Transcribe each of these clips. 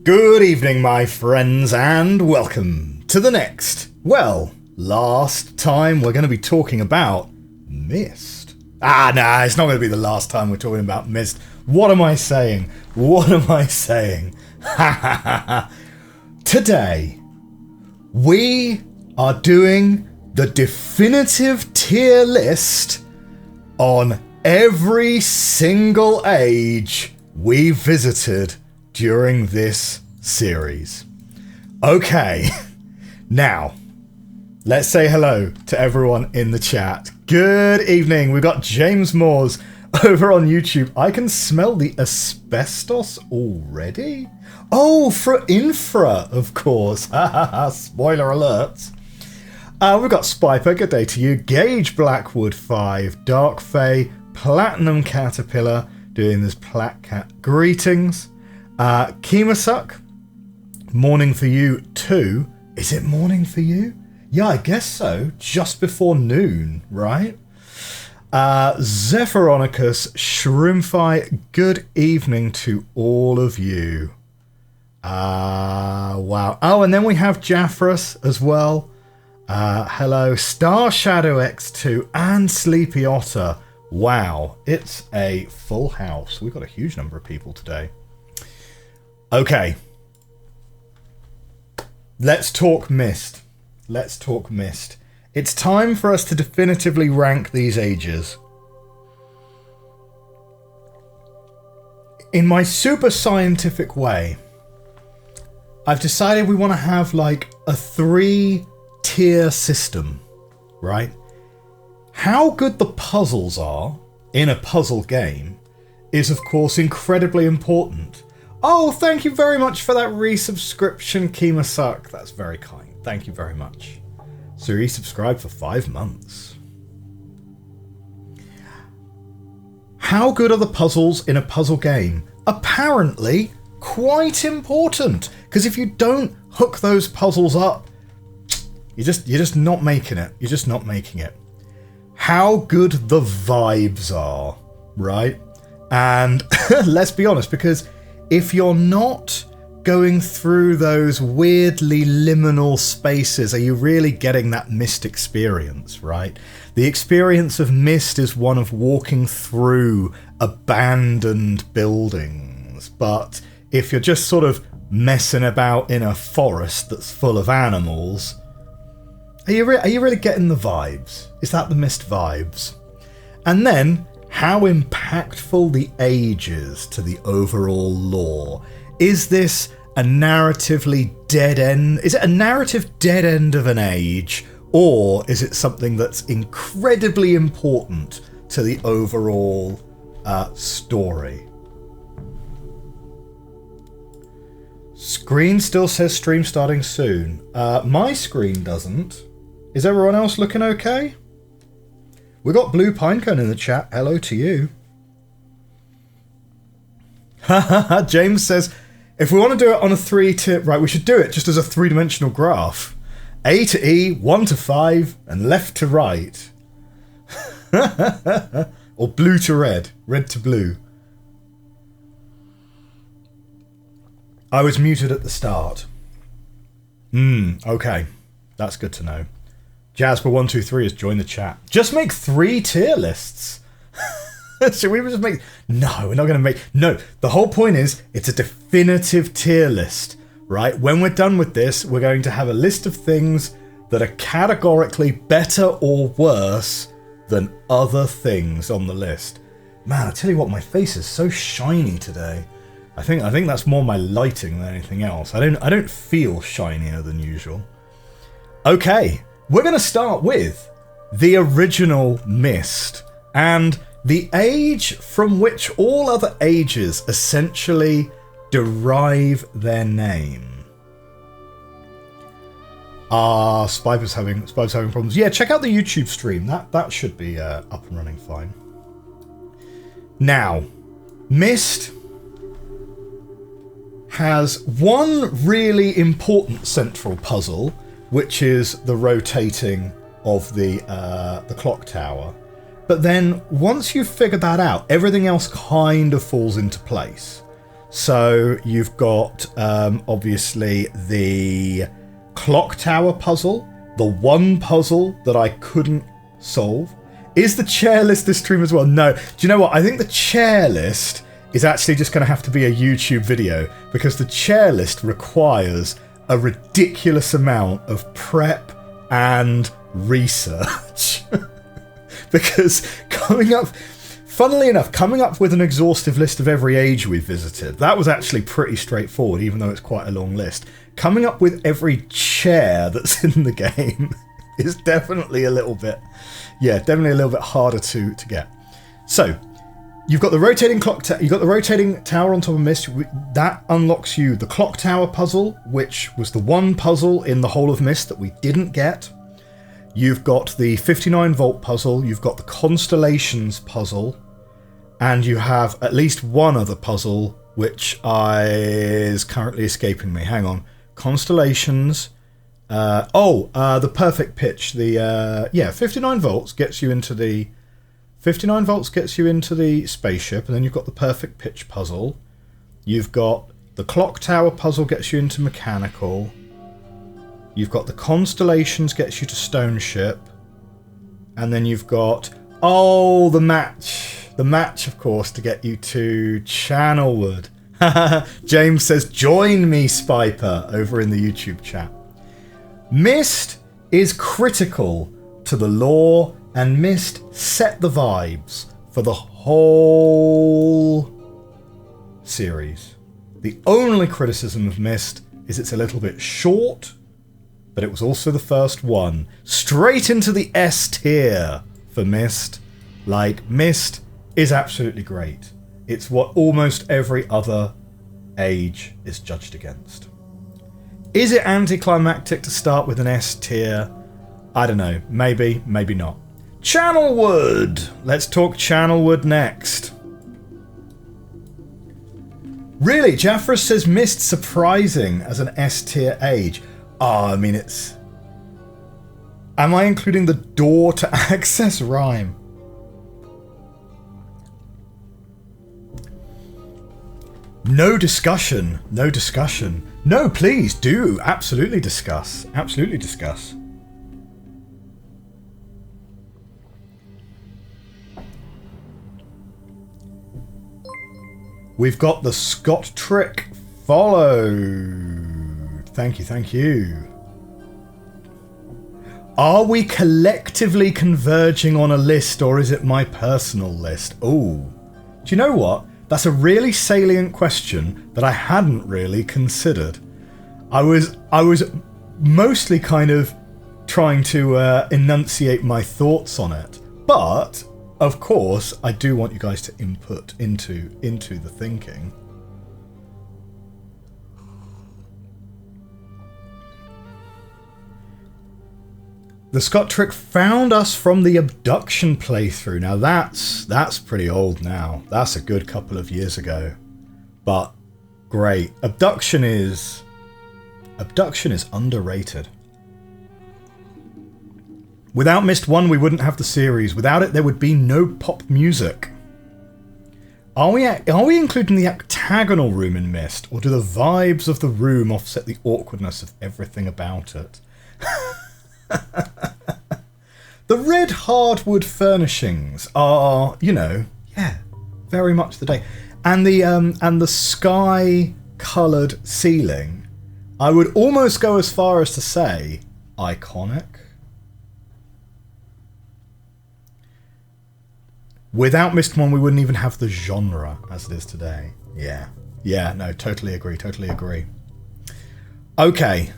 Good evening, my friends, and welcome to the next, last time we're going to be talking about Myst. Nah, it's not going to be the last time we're talking about Myst. What am I saying? Today, we are doing the definitive tier list on every single age we visited during this series. Okay, now, let's say hello to everyone in the chat. Good evening. We've got James Moores over on YouTube. I can smell the asbestos already? Oh, for infra, of course. Spoiler alert. We've got Spiper, good day to you. Gage Blackwood 5, Dark Fae, Platinum Caterpillar, doing this Plat Cat. Greetings. Kemosuck, morning for you too. Is it morning for you? Yeah, I guess so. Just before noon, right? Zephyronicus, Shroomfi, good evening to all of you. Wow. Oh, and then we have Jaffrus as well. Hello, Star Shadow X2 and Sleepy Otter. Wow, it's a full house. We've got a huge number of people today. Okay. Let's talk Myst. It's time for us to definitively rank these ages. In my super scientific way, I've decided we want to have like a 3-tier system, right? How good the puzzles are in a puzzle game is, of course, incredibly important. Oh, thank you very much for that resubscription, Kemosuck. That's very kind. Thank you very much. So resubscribe for 5 months. How good are the puzzles in a puzzle game? Apparently, quite important. Because if you don't hook those puzzles up, you're just not making it. You're just not making it. How good the vibes are, right? And let's be honest, because if you're not going through those weirdly liminal spaces, are you really getting that Myst experience, right? The experience of Myst is one of walking through abandoned buildings. But if you're just sort of messing about in a forest that's full of animals, are you really getting the vibes? Is that the Myst vibes? And then, how impactful the age is to the overall lore. Is this a narratively dead end? Is it a narrative dead end of an age? Or is it something that's incredibly important to the overall story? Screen still says stream starting soon. My screen doesn't. Is everyone else looking okay? We got Blue Pinecone in the chat. Hello to you. James says, if we want to do it on a 3-tier... Right, we should do it just as a 3-dimensional graph. A to E, 1 to 5, and left to right. Or blue to red. Red to blue. I was muted at the start. Okay. That's good to know. Jasper123 has joined the chat. Just make 3 tier lists. Should we just make... No, we're not going to make... No, the whole point is it's a definitive tier list, right? When we're done with this, we're going to have a list of things that are categorically better or worse than other things on the list. Man, I tell you what, my face is so shiny today. I think that's more my lighting than anything else. I don't feel shinier than usual. Okay. We're going to start with the original Myst and the age from which all other ages essentially derive their name. Spiper's having problems. Yeah, check out the YouTube stream. That should be up and running fine. Now, Myst has one really important central puzzle, which is the rotating of the clock tower. But then, once you've figured that out, everything else kind of falls into place. So you've got obviously the clock tower puzzle, the one puzzle that I couldn't solve. Is the chair list this stream as well? No. Do you know what? I think the chair list is actually just going to have to be a YouTube video, because the chair list requires a ridiculous amount of prep and research. Because funnily enough, coming up with an exhaustive list of every age we've visited, that was actually pretty straightforward, even though it's quite a long list. Coming up with every chair that's in the game is definitely a little bit harder to get. So you've got the rotating you've got the rotating tower on top of Myst. That unlocks you the clock tower puzzle, which was the one puzzle in the whole of Myst that we didn't get. You've got the 59 volt puzzle, you've got the constellations puzzle, and you have at least one other puzzle which is currently escaping me. Hang on. Constellations. The perfect pitch. 59 volts gets you into the 59 volts gets you into the spaceship, and then you've got the perfect pitch puzzle. You've got the clock tower puzzle gets you into mechanical. You've got the constellations gets you to Stoneship, and then you've got the match of course to get you to Channelwood. James says join me, Spiper, over in the YouTube chat. Myst is critical to the lore, and Myst set the vibes for the whole series. The only criticism of Myst is it's a little bit short, but it was also the first one. Straight into the S tier for Myst. Like, Myst is absolutely great. It's what almost every other age is judged against. Is it anticlimactic to start with an S tier? I don't know. Maybe, maybe not. Channelwood! Let's talk Channelwood next. Really, Jaffra says Myst surprising as an S tier age. I mean, it's... Am I including the door to access Rime? No discussion. No discussion. No, please do. Absolutely discuss. Absolutely discuss. We've got the Scott trick followed. Thank you, thank you. Are we collectively converging on a list, or is it my personal list? Oh, do you know what? That's a really salient question that I hadn't really considered. I was mostly kind of trying to enunciate my thoughts on it, but of course I do want you guys to input into the thinking. The Scott trick found us from the abduction playthrough. Now that's pretty old now. That's a good couple of years ago. But great. Abduction is underrated. Without Myst 1 we wouldn't have the series. Without it there would be no pop music. Are we including the octagonal room in Myst, or do the vibes of the room offset the awkwardness of everything about it? The red hardwood furnishings are, very much the day, and the sky coloured ceiling. I would almost go as far as to say iconic. Without Myst 1 we wouldn't even have the genre as it is today. Yeah, no, totally agree. Okay.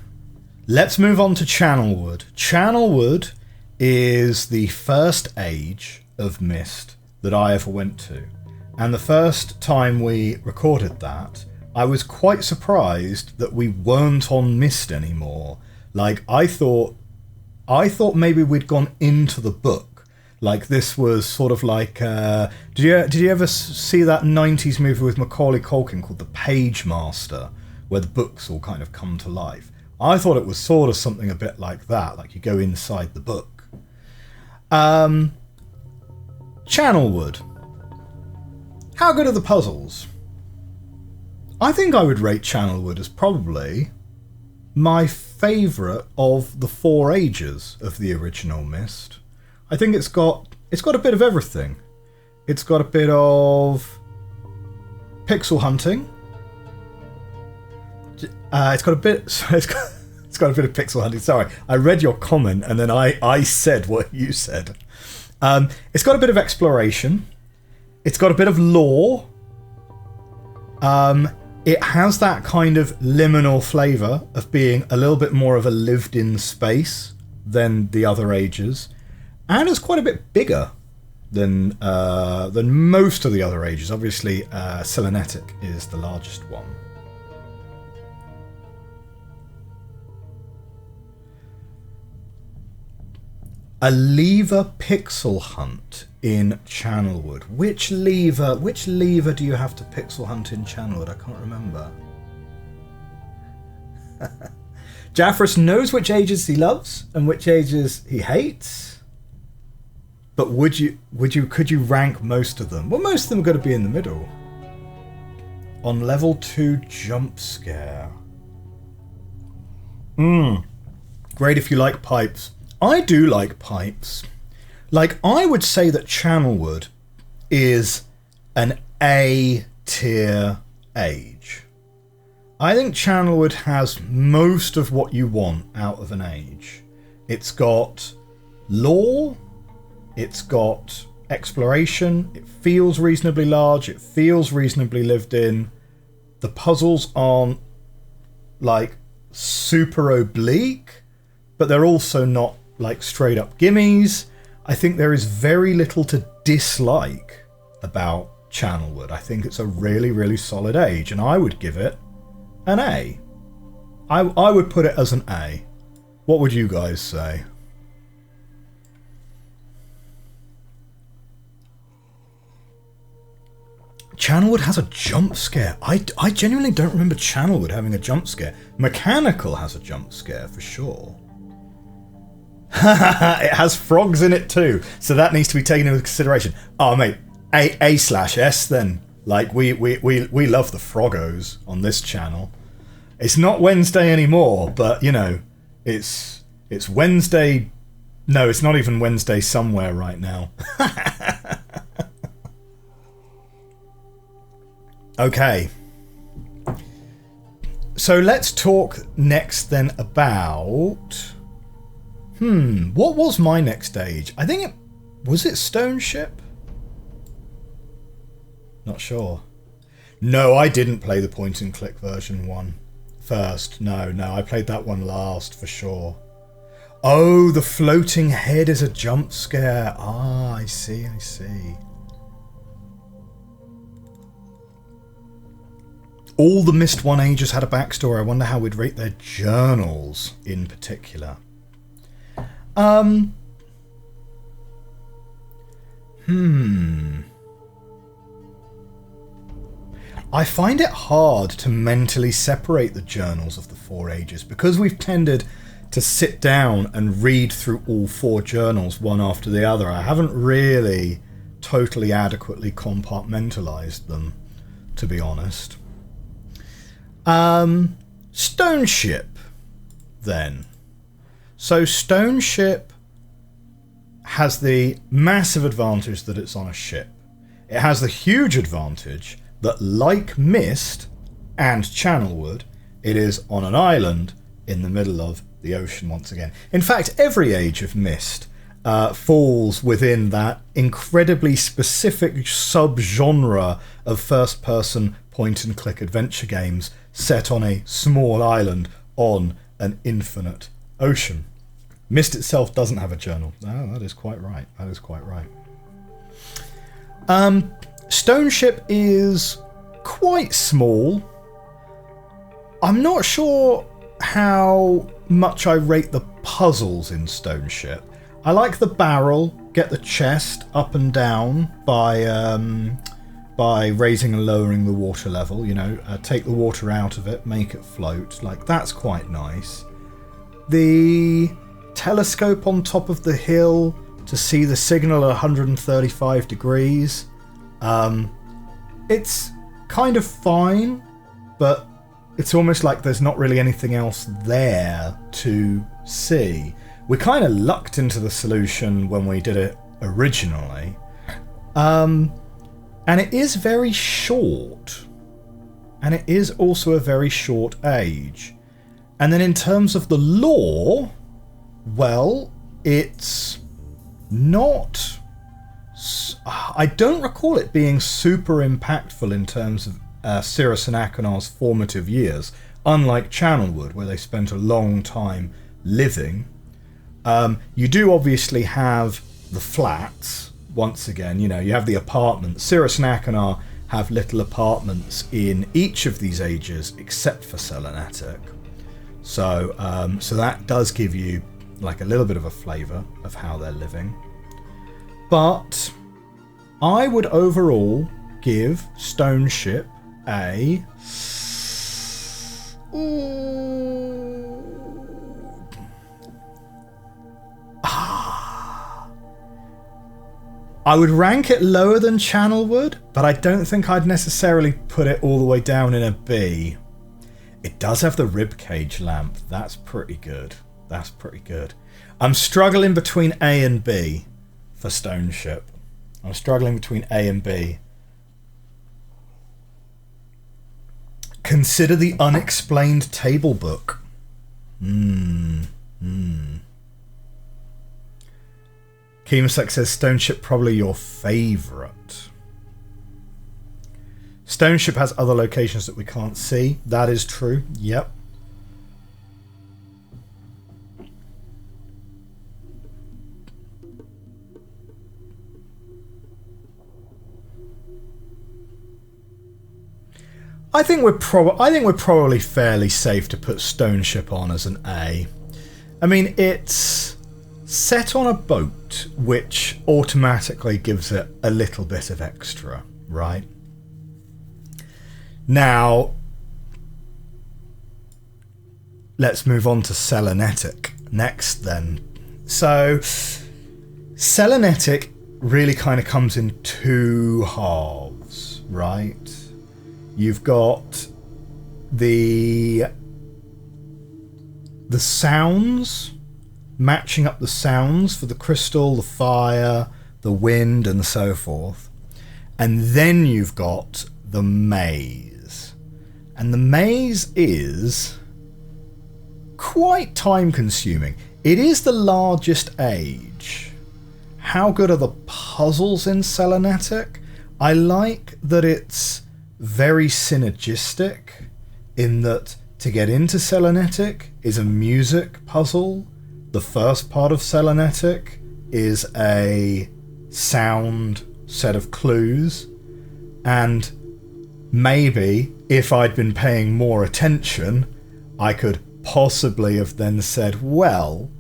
Let's move on to Channelwood. Channelwood is the first age of Myst that I ever went to. And the first time we recorded that, I was quite surprised that we weren't on Myst anymore. Like, I thought maybe we'd gone into the book. Like, this was sort of like... did you ever see that 90s movie with Macaulay Culkin called The Page Master, where the books all kind of come to life? I thought it was sort of something a bit like that, like you go inside the book. Channelwood. How good are the puzzles? I think I would rate Channelwood as probably my favourite of the 4 ages of the original Myst. I think it's got a bit of everything. It's got a bit of pixel hunting. It's got a bit of pixel hunting. Sorry, I read your comment and then I said what you said. It's got a bit of exploration. It's got a bit of lore. It has that kind of liminal flavour of being a little bit more of a lived-in space than the other ages, and it's quite a bit bigger than most of the other ages. Obviously, Selenitic is the largest one. A lever pixel hunt in Channelwood. Which lever do you have to pixel hunt in Channelwood? I can't remember. Jaffrus knows which ages he loves and which ages he hates. But could you rank most of them? Well, most of them are going to be in the middle. On level 2 jump scare. Great if you like pipes. I do like pipes. Like, I would say that Channelwood is an A tier age. I think Channelwood has most of what you want out of an age. It's got lore, it's got exploration, it feels reasonably large, it feels reasonably lived in. The puzzles aren't like super oblique, but they're also not like straight up gimmies. I think there is very little to dislike about Channelwood. I think it's a really, really solid age, and I would give it an A. I would put it as an A. What would you guys say? Channelwood has a jump scare. I genuinely don't remember Channelwood having a jump scare. Mechanical has a jump scare for sure. It has frogs in it too, so that needs to be taken into consideration. Oh mate, A/S then. Like we love the froggos on this channel. It's not Wednesday anymore, but you know, it's Wednesday. No, it's not even Wednesday somewhere right now. Okay. So let's talk next then about what was my next stage? I think was it Stoneship? Not sure. No, I didn't play the point and click version 1 first. No, I played that one last for sure. Oh, the floating head is a jump scare. Ah, I see. All the Myst 1 ages had a backstory. I wonder how we'd rate their journals in particular. I find it hard to mentally separate the journals of the 4 ages because we've tended to sit down and read through all 4 journals one after the other. I haven't really totally adequately compartmentalized them, to be honest. Stoneship, then. So Stoneship has the massive advantage that it's on a ship. It has the huge advantage that, like Myst and Channelwood, it is on an island in the middle of the ocean once again. In fact, every age of Myst falls within that incredibly specific subgenre of first-person point-and-click adventure games set on a small island on an infinite ocean. Myst itself doesn't have a journal. Oh, that is quite right. Stoneship is quite small. I'm not sure how much I rate the puzzles in Stoneship. I like the barrel, get the chest up and down by raising and lowering the water level, you know, take the water out of it, make it float. Like, that's quite nice. The telescope on top of the hill to see the signal at 135 degrees. It's kind of fine. but it's almost like there's not really anything else there to see. We kind of lucked into the solution when we did it originally. And it is very short. And it is also a very short age. And then in terms of the lore, well, it's not... I don't recall it being super impactful in terms of Cirrus and Ahnonay's formative years, unlike Channelwood, where they spent a long time living. You do obviously have the flats, once again, you know, you have the apartments. Cirrus and Ahnonay have little apartments in each of these ages, except for Selenitic. So that does give you like a little bit of a flavour of how they're living. But I would overall give Stoneship a... I would rank it lower than Channelwood, but I don't think I'd necessarily put it all the way down in a B. It does have the ribcage lamp. That's pretty good. That's pretty good. I'm struggling between A and B for Stoneship. I'm struggling between A and B. Consider the unexplained table book. Keemsek says Stoneship probably your favourite. Stoneship has other locations that we can't see. That is true. Yep. I think we're probably fairly safe to put Stoneship on as an A. I mean, it's set on a boat, which automatically gives it a little bit of extra, right? Now, let's move on to Selenitic next then. So, Selenitic really kind of comes in two halves, right? You've got the sounds, matching up the sounds for the crystal, the fire, the wind, and so forth. And then you've got the maze. And the maze is quite time consuming. It is the largest age. How good are the puzzles in Selenitic? I like that it's very synergistic in that to get into Selenitic is a music puzzle. The first part of Selenitic is a sound set of clues, and maybe if I'd been paying more attention, I could possibly have then said, well,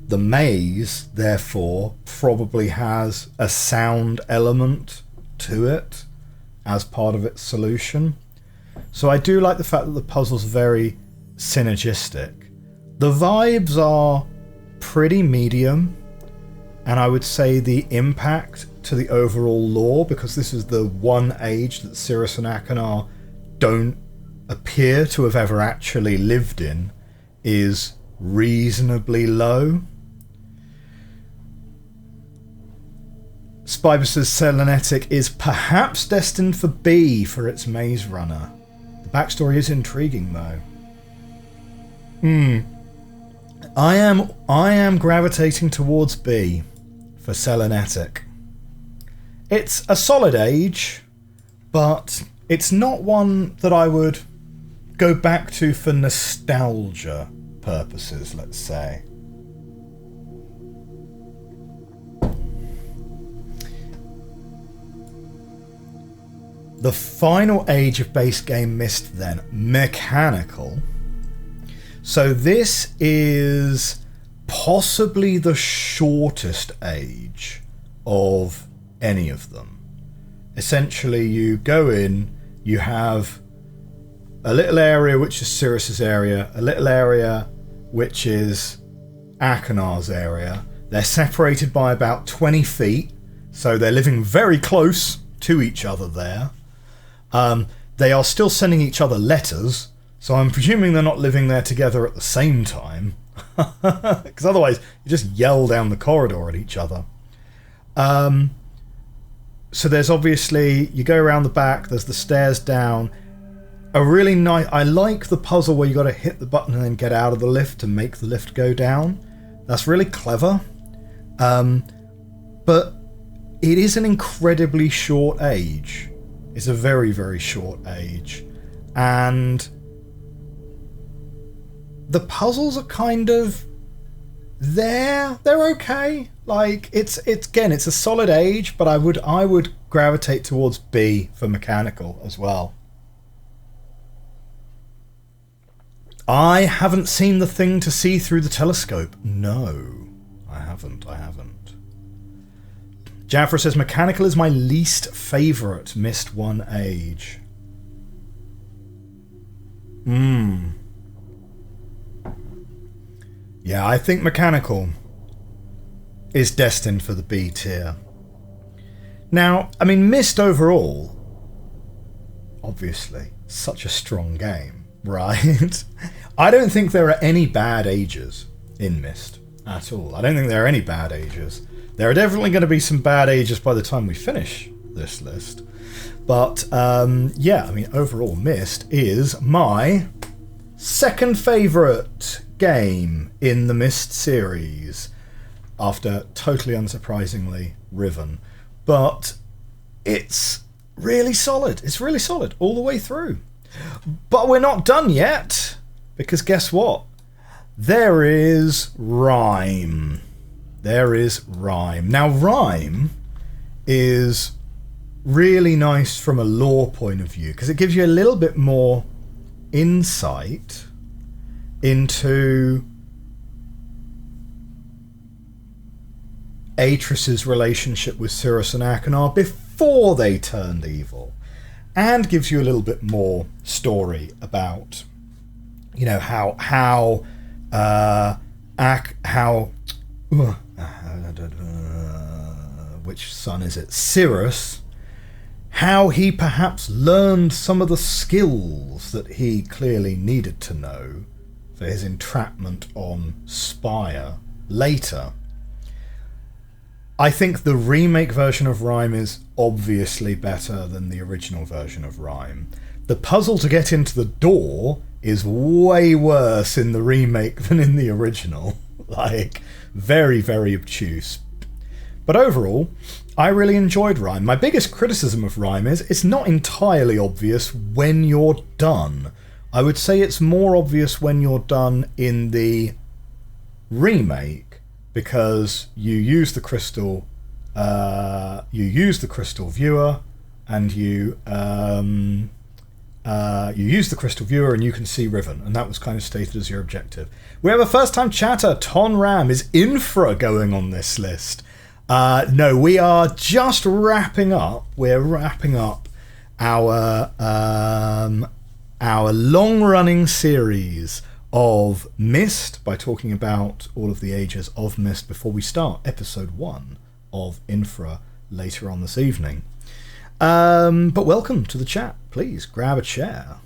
the maze therefore probably has a sound element to it as part of its solution. So I do like the fact that the puzzle's very synergistic. The vibes are pretty medium, and I would say the impact to the overall lore, because this is the one age that Cirrus and Ahnonay don't appear to have ever actually lived in, is reasonably low. Spire says Selenitic is perhaps destined for B for its Maze Runner. The backstory is intriguing though. I am gravitating towards B for Selenitic. It's a solid age, but it's not one that I would go back to for nostalgia purposes, let's say. The final age of base game Myst then, mechanical. So this is possibly the shortest age of any of them. Essentially, you go in, you have a little area which is Cirrus's area, a little area which is Ahnonay's area. They're separated by about 20 feet, so they're living very close to each other there. they are still sending each other letters, so I'm presuming they're not living there together at the same time. Because otherwise, you just yell down the corridor at each other. So there's obviously, you go around the back, there's the stairs down. A really nice, I like the puzzle where you got to hit the button and then get out of the lift to make the lift go down. That's really clever. But it is an incredibly short age. It's a very, very short age. And the puzzles are kind of there. They're okay. Like, it's again, it's a solid age, but I would gravitate towards B for mechanical as well. I haven't seen the thing to see through the telescope. No, I haven't. Jaffra says, mechanical is my least favourite Myst 1 age. Yeah, I think mechanical is destined for the B tier. Now, I mean, Myst overall, obviously, such a strong game, right? I don't think there are any bad ages in Myst at all. I don't think there are any bad ages. There are definitely going to be some bad ages by the time we finish this list. But, yeah, I mean, overall, Myst is my second favourite game in the Myst series, after, totally unsurprisingly, Riven. But it's really solid. It's really solid all the way through. But we're not done yet, because guess what? There is Rime. There is Rime. Now, Rime is really nice from a lore point of view, because it gives you a little bit more insight into Atris's relationship with Cirrus and Ahnonay before they turned evil, and gives you a little bit more story about, you know, which son is it? Cirrus, how he perhaps learned some of the skills that he clearly needed to know for his entrapment on Spire later. I think the remake version of Rime is obviously better than the original version of Rime. The puzzle to get into the door is way worse in the remake than in the original. Like, very, very obtuse. But overall, I really enjoyed Rime. My biggest criticism of Rime is it's not entirely obvious when you're done. I would say it's more obvious when you're done in the remake, because you use the crystal viewer, and you use the crystal viewer and you can see Riven, and that was kind of stated as your objective. We have a first-time chatter. Ton Ram, is Infra going on this list? No, we are just wrapping up. We're wrapping up our long-running series of Myst by talking about all of the ages of Myst before we start episode 1 of Infra later on this evening. But welcome to the chat. Please grab a chair.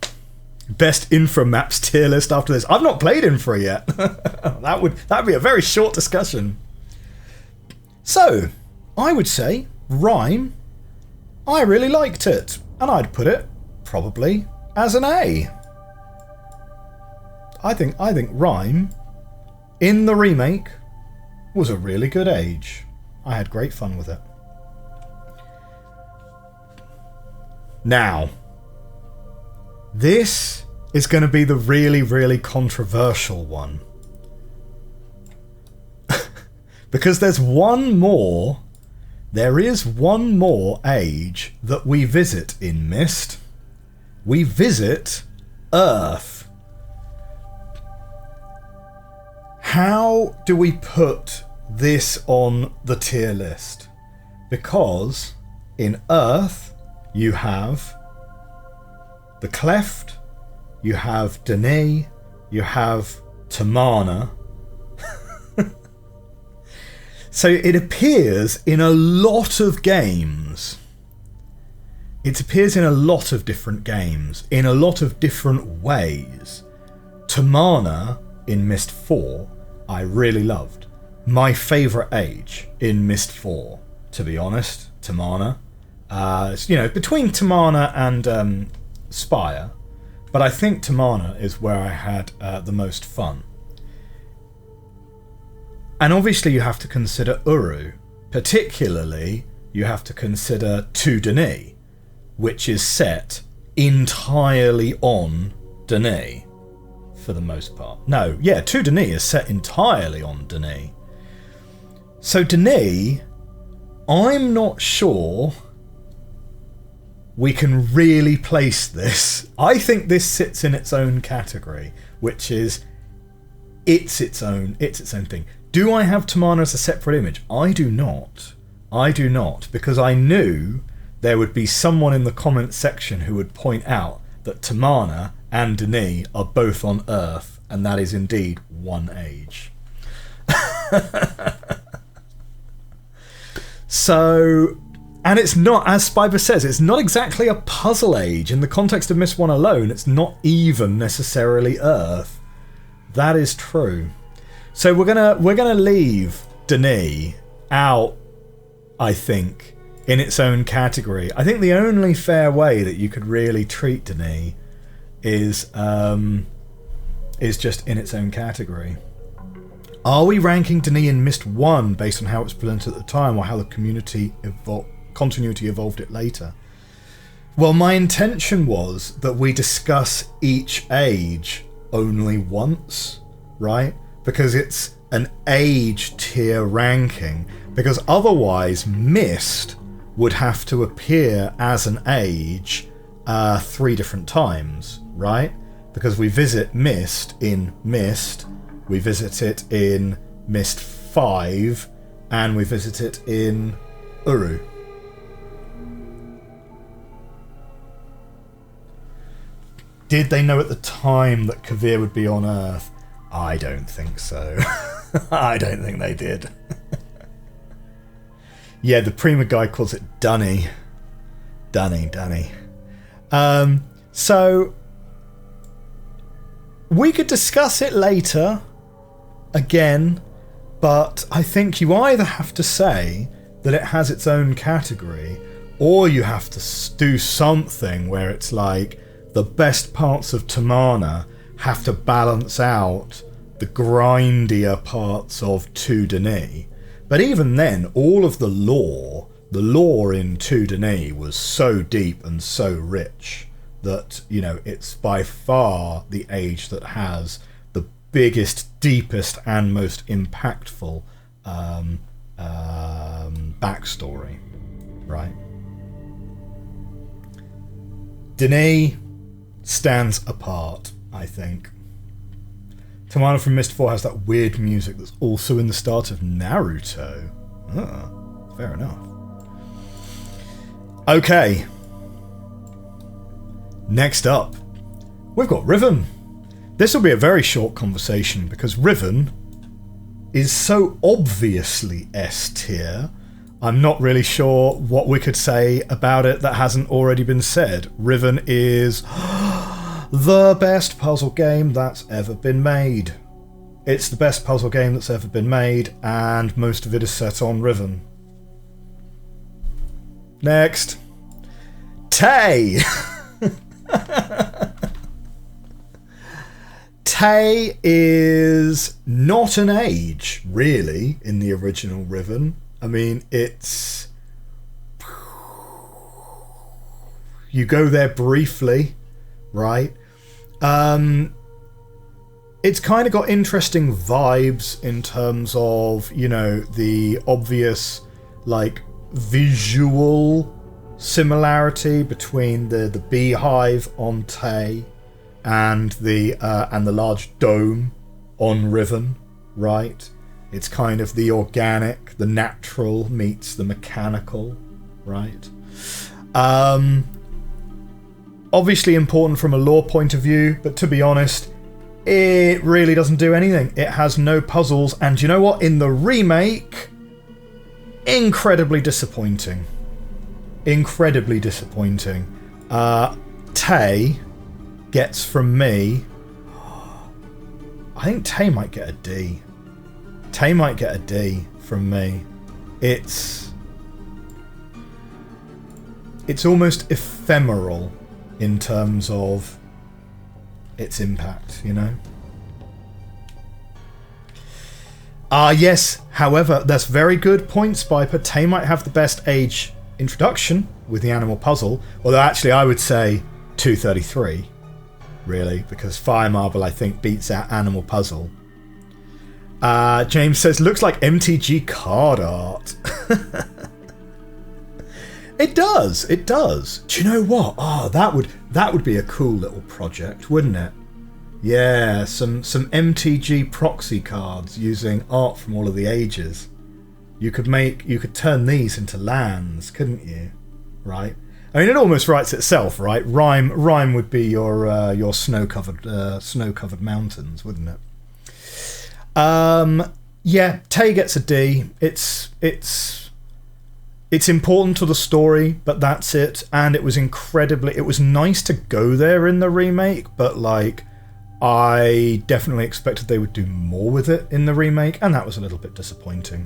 Best Infra maps tier list after this. I've not played Infra yet. That'd be a very short discussion. So, I would say Rime, I really liked it, and I'd put it probably as an A. I think Rime in the remake was a really good age. I had great fun with it. Now, this is going to be the really, really controversial one. Because there is one more age that we visit in Myst. We visit Earth. How do we put this on the tier list? Because in Earth, you have the Cleft, you have Dene, you have Tamana. So it appears in a lot of games. it appears in a lot of different games, in a lot of different ways. Tamana in Myst IV, I really loved. My favourite age in Myst IV, to be honest, Tamana. Between Tamana and Spire, but I think Tamana is where I had the most fun. And obviously you have to consider Uru. Particularly, you have to consider Todelmer, which is set entirely on Dene, for the most part. No, yeah, Todelmer is set entirely on Dene. So Dene, I'm not sure we can really place this. I think this sits in its own category, which is it's its own thing. Do I have Tamana as a separate image? I do not. I do not, because I knew there would be someone in the comments section who would point out that Tamana and Dene are both on Earth, and that is indeed one age. So, and it's not, as Spire says, it's not exactly a puzzle age. In the context of Myst 1 alone, it's not even necessarily Earth. That is true. So we're gonna leave Dene out, I think, in its own category. I think the only fair way that you could really treat Dene is just in its own category. Are we ranking Dene in Myst 1 based on how it's presented at the time, or how the continuity evolved it later? Well, my intention was that we discuss each age only once, right? Because it's an age tier ranking. Because otherwise, Myst would have to appear as an age 3 different times, right? Because we visit Myst in Myst, we visit it in Myst V, and we visit it in Uru. Did they know at the time that Kavir would be on Earth? I don't think so. I don't think they did. Yeah, the Prima guy calls it Dunny. Dunny. So, we could discuss it later, again, but I think you either have to say that it has its own category, or you have to do something where it's like the best parts of Tamana have to balance out the grindier parts of Todelmer. But even then, all of the lore in Todelmer was so deep and so rich that, you know, it's by far the age that has the biggest, deepest, and most impactful backstory, right? Dene stands apart, I think. Tamana from Myst IV has that weird music that's also in the start of Naruto. Fair enough. Okay. Next up, we've got Riven. This will be a very short conversation because Riven is so obviously S tier. I'm not really sure what we could say about it that hasn't already been said. Riven is the best puzzle game that's ever been made. It's the best puzzle game that's ever been made, and most of it is set on Riven. Next. Tay! Tay is not an age, really, in the original Riven. I mean, it's... You go there briefly, right? It's kind of got interesting vibes in terms of, you know, the obvious, like, visual similarity between the beehive on Tay and the large dome on Riven, right? It's kind of the organic, the natural meets the mechanical, right? Obviously important from a lore point of view, but to be honest, it really doesn't do anything. It has no puzzles, and you know what? In the remake, incredibly disappointing. incredibly disappointing. Tay gets from me... I think Tay might get a D. Tay might get a D from me. It's almost ephemeral in terms of its impact, you know? Yes, however, that's very good point, Spiper. Tay might have the best age introduction with the animal puzzle, although actually I would say 233, really, because Fire Marble, I think, beats out Animal Puzzle. James says, looks like MTG card art. It does, it does. Do you know what? Oh, that would be a cool little project, wouldn't it? Yeah, some MTG proxy cards using art from all of the ages. You could turn these into lands, couldn't you? Right? I mean, it almost writes itself, right? Rime would be your snow-covered mountains, wouldn't it? Yeah, Tay gets a D. It's important to the story, but that's it. And it was nice to go there in the remake, but like, I definitely expected they would do more with it in the remake, and that was a little bit disappointing.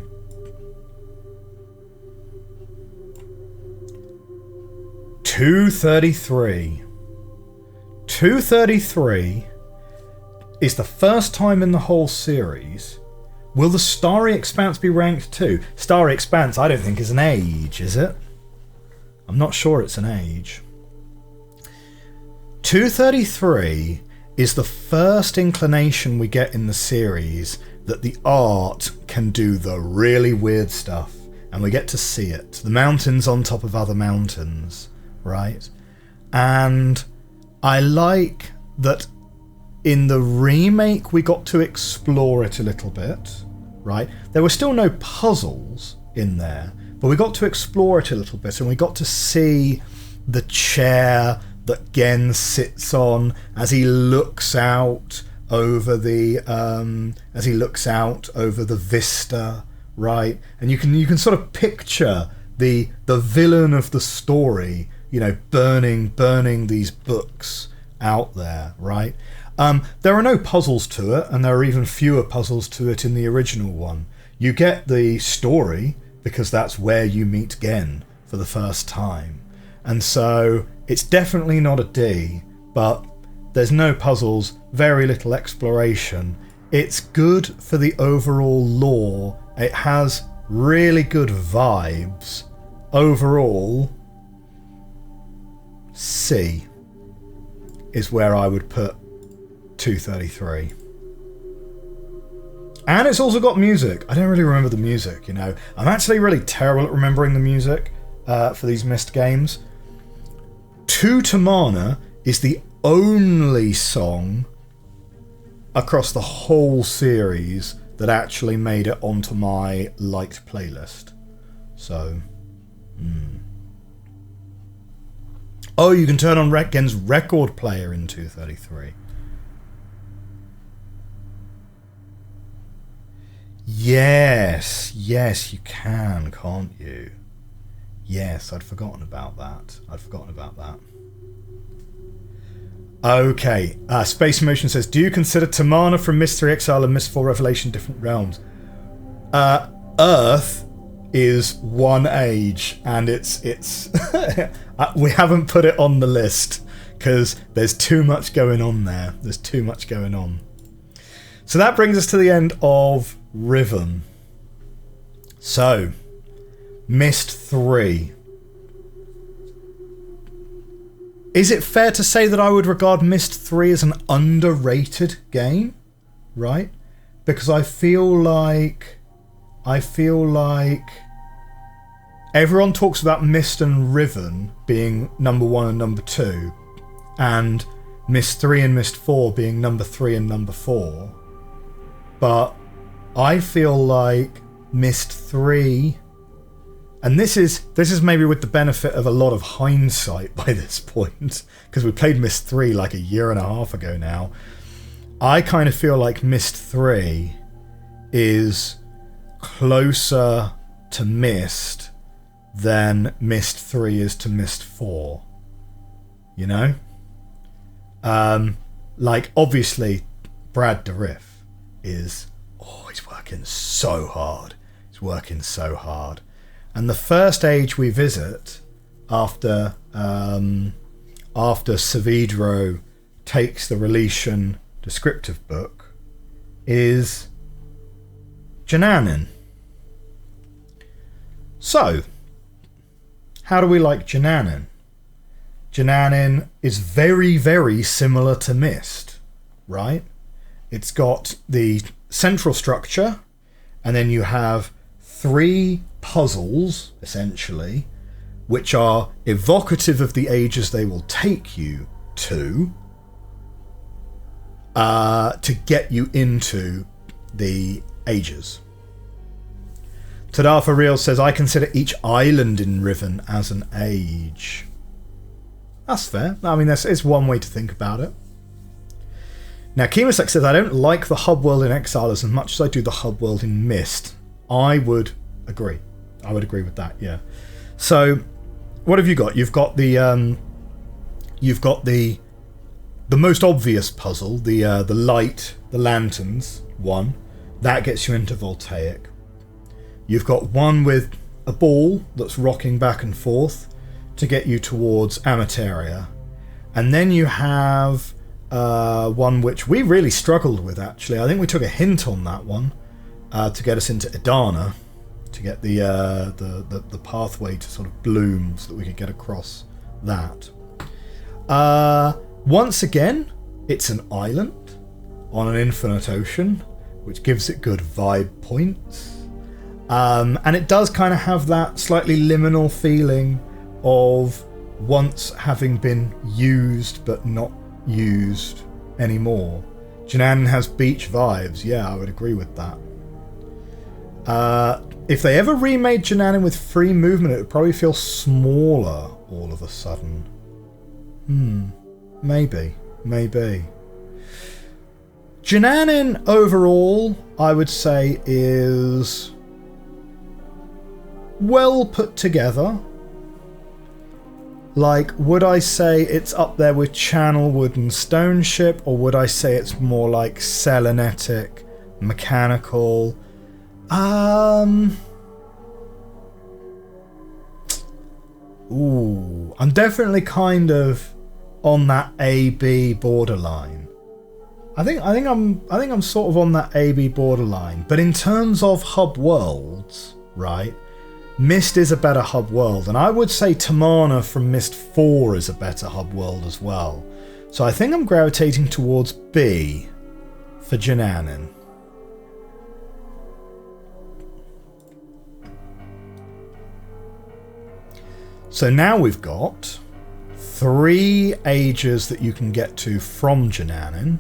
$233 is the first time in the whole series. Will the Starry Expanse be ranked too? Starry Expanse, I don't think, is an age, is it? I'm not sure it's an age. 233 is the first inclination we get in the series that the art can do the really weird stuff, and we get to see it. The mountains on top of other mountains, right? And I like that in the remake we got to explore it a little bit, right? There were still no puzzles in there, but we got to explore it a little bit, and we got to see the chair that Gen sits on as he looks out over the vista, right? And you can sort of picture the villain of the story, you know, burning these books out there, right? There are no puzzles to it, and there are even fewer puzzles to it in the original one. You get the story because that's where you meet Gen for the first time, and so it's definitely not a D, but there's no puzzles, very little exploration. It's good for the overall lore. It has really good vibes. Overall, C is where I would put 233. And it's also got music. I don't really remember the music, you know. I'm actually really terrible at remembering the music for these Myst games. To Tamana is the only song across the whole series that actually made it onto my liked playlist. So, Oh, you can turn on Gen's record player in 233. Yes, you can, can't you? Yes, I'd forgotten about that. Okay, Space Emotion says, do you consider Tamana from Myst III Exile and Myst IV Revelation different realms? Earth is one age, and it's we haven't put it on the list because there's too much going on there. There's too much going on. So that brings us to the end of Riven. So, Myst 3. Is it fair to say that I would regard Myst 3 as an underrated game? Right? Because I feel like everyone talks about Myst and Riven being number 1 and number 2, and Myst 3 and Myst 4 being number 3 and number 4. But I feel like Myst 3, and this is maybe with the benefit of a lot of hindsight by this point, because we played Myst 3 like a year and a half ago now. I kind of feel like Myst 3 is closer to Myst than Myst 3 is to Myst 4. You know? Like, obviously, Brad Dourif is... Oh, he's working so hard. He's working so hard. And the first age we visit after Savidro takes the Relation descriptive book is Jananin. So, how do we like Jananin? Jananin is very, very similar to Myst, right? It's got the central structure, and then you have 3 puzzles, essentially, which are evocative of the ages they will take you to get you into the ages. Tadafa Real says, I consider each island in Riven as an age. That's fair. I mean, it's one way to think about it. Now, Kemosak says, I don't like the hub world in Exile as much as I do the hub world in Myst. I would agree. I would agree with that, yeah. So, what have you got? You've got the most obvious puzzle, the light, the lanterns one. That gets you into Voltaic. You've got one with a ball that's rocking back and forth to get you towards Amateria. And then you have one which we really struggled with, actually. I think we took a hint on that one to get us into Edanna, to get the pathway to sort of bloom so that we could get across that. Once again, it's an island on an infinite ocean, which gives it good vibe points. And it does kind of have that slightly liminal feeling of once having been used but not used anymore. Jananin has beach vibes. Yeah, I would agree with that. If they ever remade Jananin with free movement, it would probably feel smaller all of a sudden. Maybe. Jananin overall, I would say, is well put together. Like, would I say it's up there with Channelwood and Stoneship, or would I say it's more like Selenitic, mechanical? Ooh, I'm definitely kind of on that A-B borderline. I think I'm sort of on that A-B borderline. But in terms of hub worlds, right? Myst is a better hub world, and I would say Tamana from Myst IV is a better hub world as well. So I think I'm gravitating towards B for Jananin. So now we've got 3 ages that you can get to from Jananin.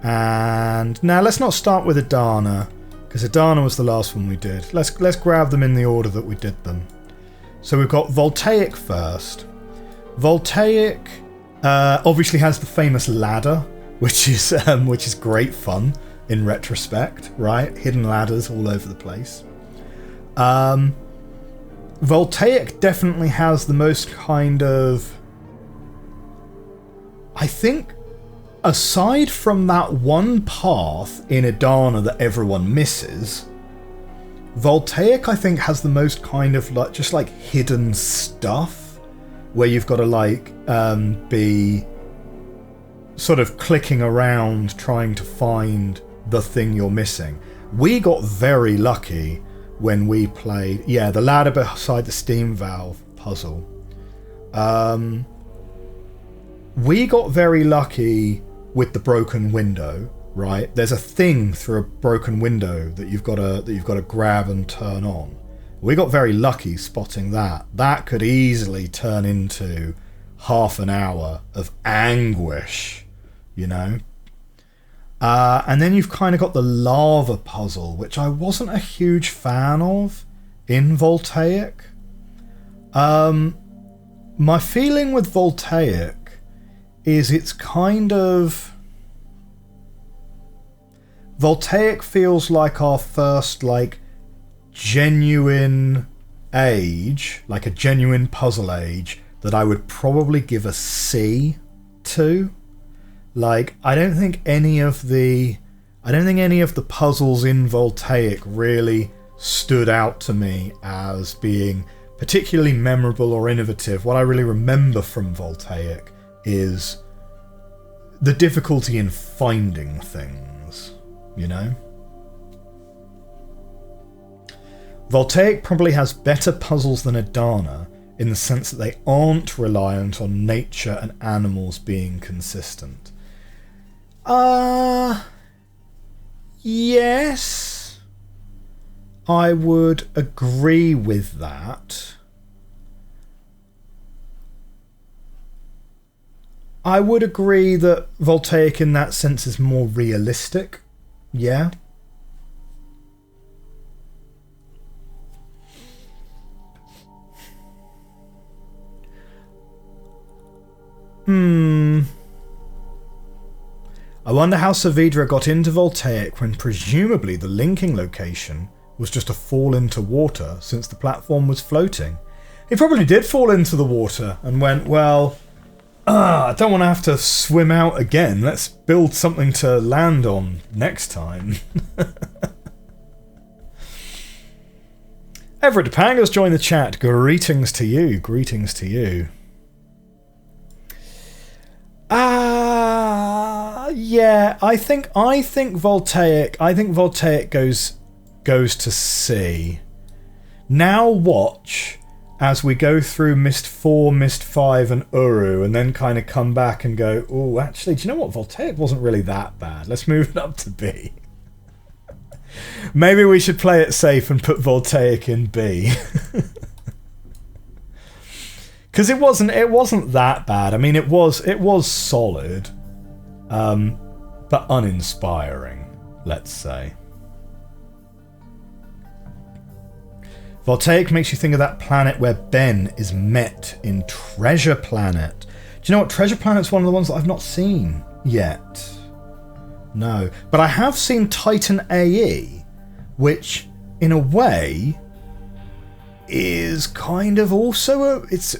And now let's not start with Edanna, because Edanna was the last one we did. Let's grab them in the order that we did them. So we've got Voltaic first. Voltaic obviously has the famous ladder, which is great fun in retrospect, right? Hidden ladders all over the place. Voltaic definitely has the most kind of... I think, aside from that one path in Edanna that everyone misses, Voltaic, I think, has the most kind of like just like hidden stuff where you've got to like be sort of clicking around trying to find the thing you're missing. We got very lucky when we played, the ladder beside the steam valve puzzle. We got very lucky with the broken window, right? There's a thing through a broken window that you've got to grab and turn on. We got very lucky spotting that. That could easily turn into half an hour of anguish, you know? And then you've kind of got the lava puzzle, which I wasn't a huge fan of in Voltaic. My feeling with Voltaic is it's kind of... Voltaic feels like our first, like, genuine age, like a genuine puzzle age, that I would probably give a C to. Like, I don't think any of the puzzles in Voltaic really stood out to me as being particularly memorable or innovative. What I really remember from Voltaic is the difficulty in finding things, you know? Voltaic probably has better puzzles than Edanna in the sense that they aren't reliant on nature and animals being consistent. Yes, I would agree with that. I would agree that Voltaic in that sense is more realistic. Yeah. I wonder how Saavedra got into Voltaic when presumably the linking location was just a fall into water since the platform was floating. He probably did fall into the water and went, well, I don't want to have to swim out again. Let's build something to land on next time. Everett Panga's joined the chat. Greetings to you. Greetings to you. Yeah, I think Voltaic goes to C. Now watch as we go through Myst IV, Myst V and Uru, and then kind of come back and go, oh, actually, do you know what? Voltaic wasn't really that bad. Let's move it up to B. Maybe we should play it safe and put Voltaic in B. Because it wasn't that bad. I mean, it was solid, but uninspiring, let's say. Voltaic makes you think of that planet where Ben is met in Treasure Planet. Do you know what? Treasure Planet's one of the ones that I've not seen yet. No, but I have seen Titan AE, which, in a way, is kind of also it's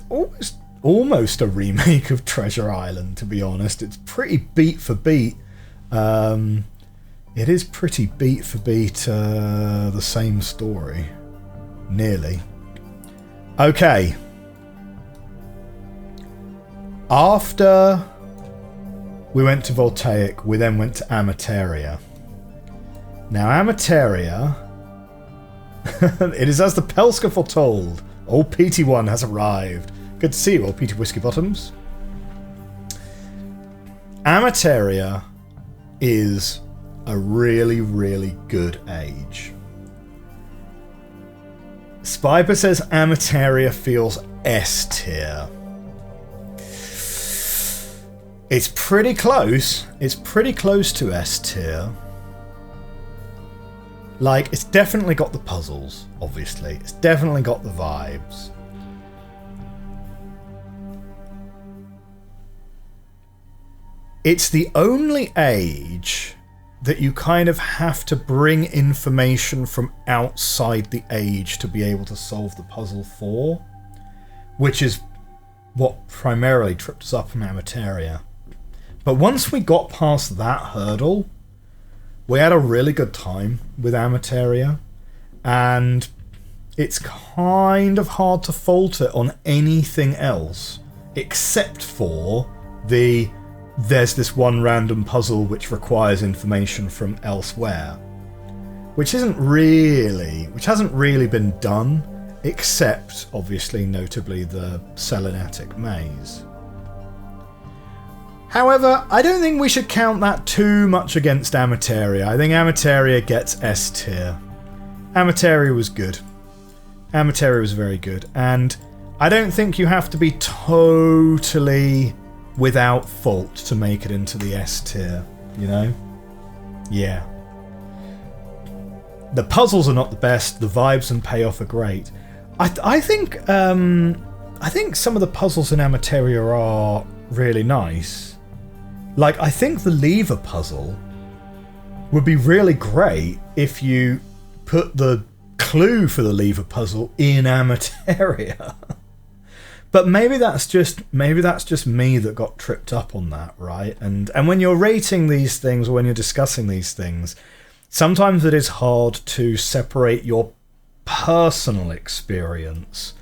almost a remake of Treasure Island, to be honest. It's pretty beat for beat. It is pretty beat for beat the same story. Nearly. Okay. After we went to Voltaic, we then went to Amateria. Now, Amateria... it is as the Pelska foretold. Old PT1 has arrived. Good to see you, old PT Whiskey Bottoms. Amateria is a really, really good age. Spiper says Amateria feels S tier. It's pretty close. It's pretty close to S tier. Like, it's definitely got the puzzles, obviously. It's definitely got the vibes. It's the only age that you kind of have to bring information from outside the age to be able to solve the puzzle for, which is what primarily tripped us up from Amateria. But once we got past that hurdle, we had a really good time with Amateria, and it's kind of hard to fault it on anything else except for there's this one random puzzle which requires information from elsewhere, which hasn't really been done, except obviously notably the Selenitic maze. However, I don't think we should count that too much against Amateria. I think Amateria gets S tier. Amateria was good. Amateria was very good, and I don't think you have to be totally without fault to make it into the S tier, you know? Yeah. The puzzles are not the best, the vibes and payoff are great. I think some of the puzzles in Amateria are really nice. Like, I think the lever puzzle would be really great if you put the clue for the lever puzzle in Amateria. But maybe that's just me that got tripped up on that, right? And when you're rating these things, or when you're discussing these things, sometimes it is hard to separate your personal experience.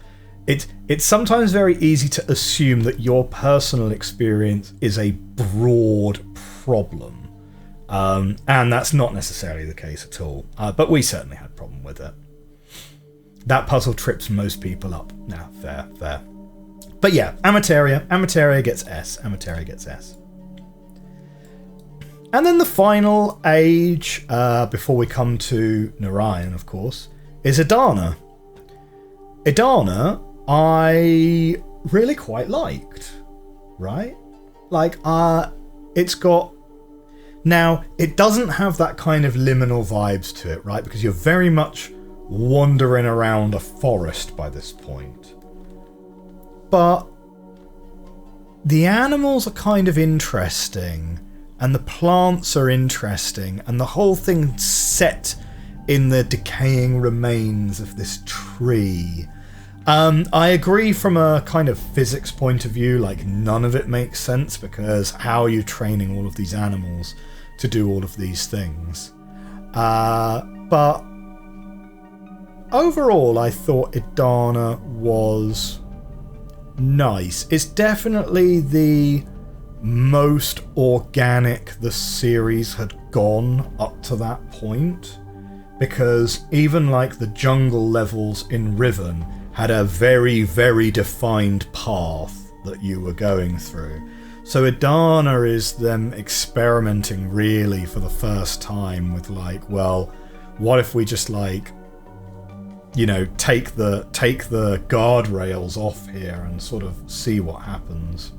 It's sometimes very easy to assume that your personal experience is a broad problem, and that's not necessarily the case at all. But we certainly had a problem with it. That puzzle trips most people up. Now, fair. But yeah, Amateria gets S. Amateria gets S. And then the final age, before we come to Narayan, of course, is Edanna. Edanna, I really quite liked, right? Like, it's got... Now, it doesn't have that kind of liminal vibes to it, right? Because you're very much wandering around a forest by this point. But the animals are kind of interesting, and the plants are interesting, and the whole thing's set in the decaying remains of this tree. I agree from a kind of physics point of view, like none of it makes sense, because how are you training all of these animals to do all of these things? But overall, I thought Edanna was nice. It's definitely the most organic the series had gone up to that point, because even like the jungle levels in Riven had a very, very defined path that you were going through. So Edanna is them experimenting really for the first time with like, well, what if we just like, you know, take the guardrails off here and sort of see what happens.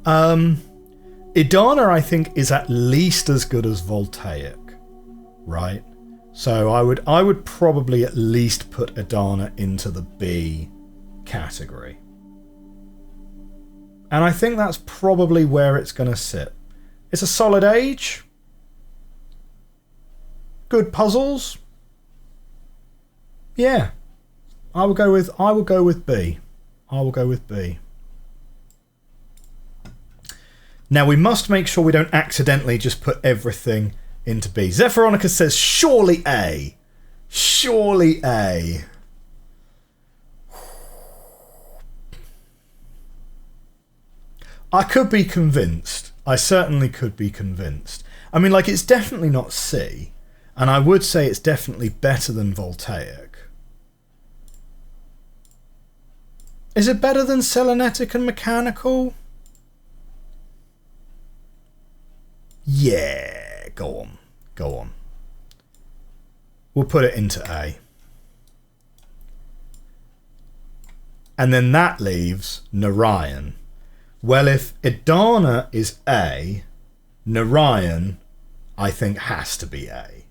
Edanna, I think, is at least as good as Voltaic, right? So I would probably at least put Edanna into the B category. And I think that's probably where it's going to sit. It's a solid age. Good puzzles. Yeah, I will go with B. I will go with B. Now we must make sure we don't accidentally just put everything into B. Zephyronica says surely A. Surely A. I could be convinced. I certainly could be convinced. I mean, like, it's definitely not C, and I would say it's definitely better than Voltaic. Is it better than Selenitic and Mechanical? Yeah, go on. We'll put it into A. And then that leaves Narayan. Well, if Edanna is A, Narayan, I think, has to be A,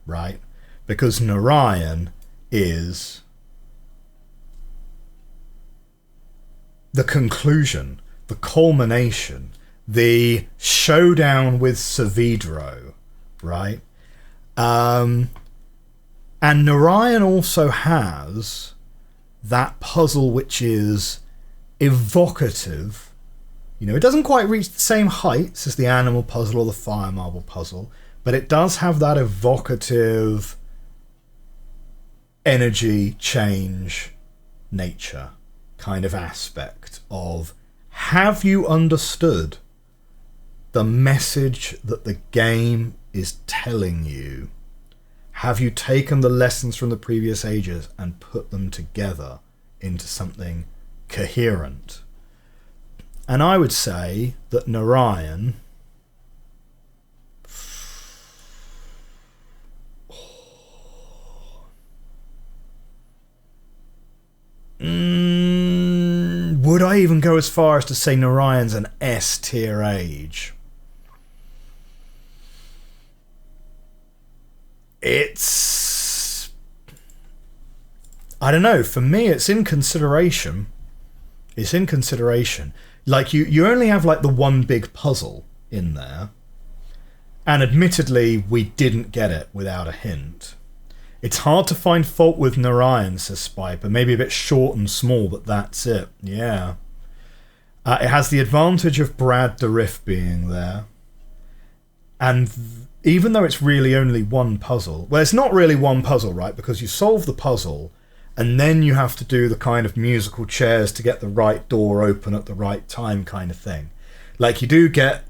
right? Because Narayan is the conclusion, the culmination, the showdown with Savidro, right? And Narayan also has that puzzle which is evocative. You know, it doesn't quite reach the same heights as the animal puzzle or the fire marble puzzle, but it does have that evocative energy change nature kind of aspect of, have you understood the message that the game is telling you? Have you taken the lessons from the previous ages and put them together into something coherent? And I would say that Narayan would I even go as far as to say Narayan's an S tier age? It's... I don't know. For me, it's in consideration. It's in consideration. Like, you only have, like, the one big puzzle in there. And admittedly, we didn't get it without a hint. It's hard to find fault with Narayan, says Spiper. Maybe a bit short and small, but that's it. Yeah. It has the advantage of Brad Dourif being there. And even though it's really only one puzzle... Well, it's not really one puzzle, right? Because you solve the puzzle, and then you have to do the kind of musical chairs to get the right door open at the right time kind of thing. Like, you do get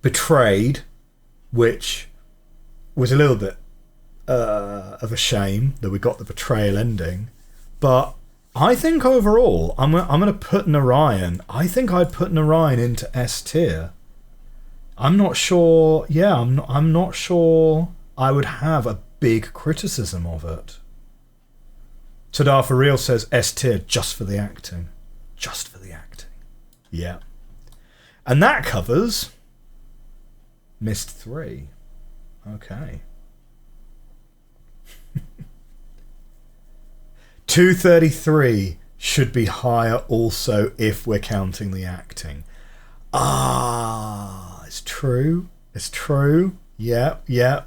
Betrayed, which was a little bit of a shame that we got the betrayal ending, but I think overall I'm going to put Narayan. I think I'd put Narayan into S tier. I'm not sure. Yeah, I'm not sure I would have a big criticism of it. Tadar for real says S tier just for the acting. Just for the acting. Yeah. And that covers Myst 3. Okay. 233 should be higher also if we're counting the acting. Ah, it's true. It's true. Yeah, yeah.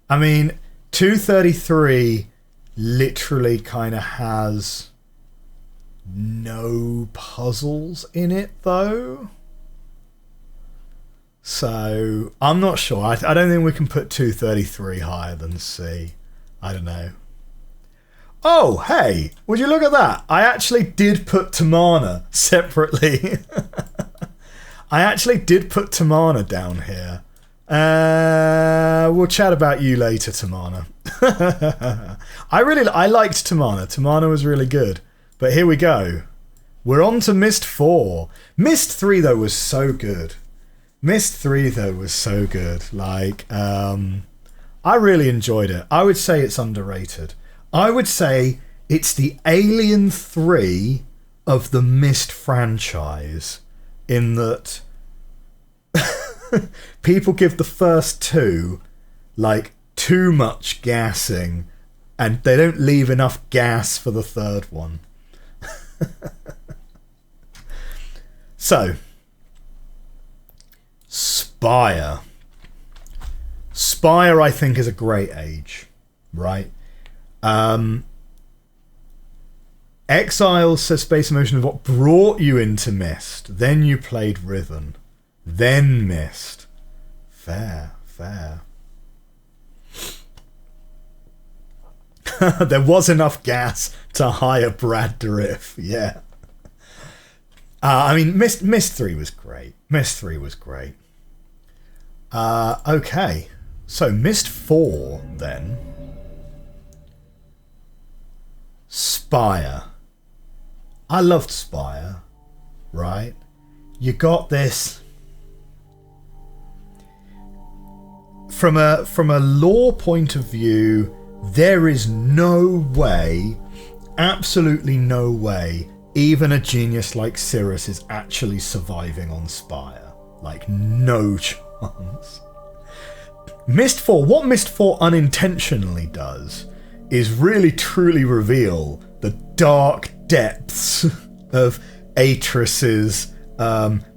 I mean, 233 literally kind of has no puzzles in it, though. So, I'm not sure. I don't think we can put 233 higher than C. I don't know. Oh, hey, would you look at that? I actually did put Tamana separately. I actually did put Tamana down here. We'll chat about you later, Tamana. I liked Tamana. Tamana was really good. But here we go. We're on to Myst 4. Myst 3, though, was so good. Myst 3, though, was so good. Like, I really enjoyed it. I would say it's underrated. I would say it's the Alien 3 of the Myst franchise, in that people give the first two like too much gassing, and they don't leave enough gas for the third one. So, Spire. Spire, I think, is a great age, right? Exile, says Space Emotion, is what brought you into Myst. Then you played Riven. Then Myst. Fair, fair. There was enough gas to hire Brad Dourif. Yeah. I mean, Myst 3 was great. Myst 3 was great. Okay. So, Myst 4, then. Spire. I loved Spire, right? You got this from a lore point of view. There is no way, absolutely no way, even a genius like Cirrus is actually surviving on Spire. Like, no chance. Myst 4, what Myst 4 unintentionally does is really truly reveal the dark depths of Atris's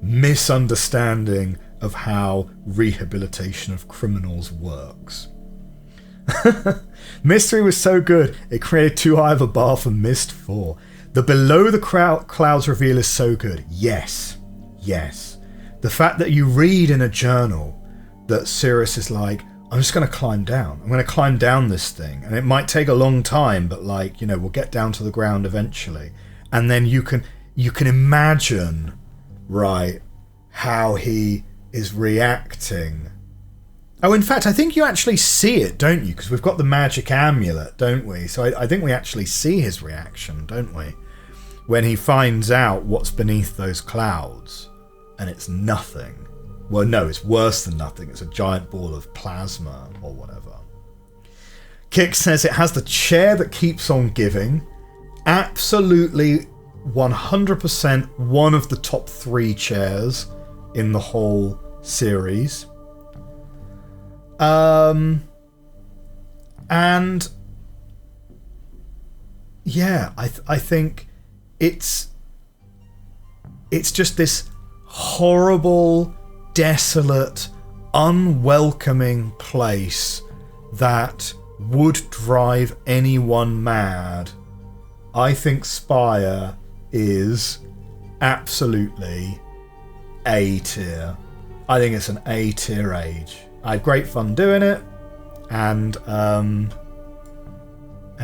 misunderstanding of how rehabilitation of criminals works. Myst 3 was so good, it created too high of a bar for Myst 4. The below the clouds reveal is so good. Yes. Yes. The fact that you read in a journal that Cirrus is like, I'm just going to climb down. I'm going to climb down this thing. And it might take a long time, but like, you know, we'll get down to the ground eventually. And then you can imagine, right, how he is reacting. Oh, in fact, I think you actually see it, don't you? Because we've got the magic amulet, don't we? So I think we actually see his reaction, don't we? When he finds out what's beneath those clouds. And it's nothing. Well, no, it's worse than nothing. It's a giant ball of plasma or whatever. Kick says it has the chair that keeps on giving. Absolutely 100% one of the top 3 chairs in the whole series. And yeah, I think it's just this horrible, desolate, unwelcoming place that would drive anyone mad, I think Spire is absolutely A tier. I think it's an A tier age. I had great fun doing it, and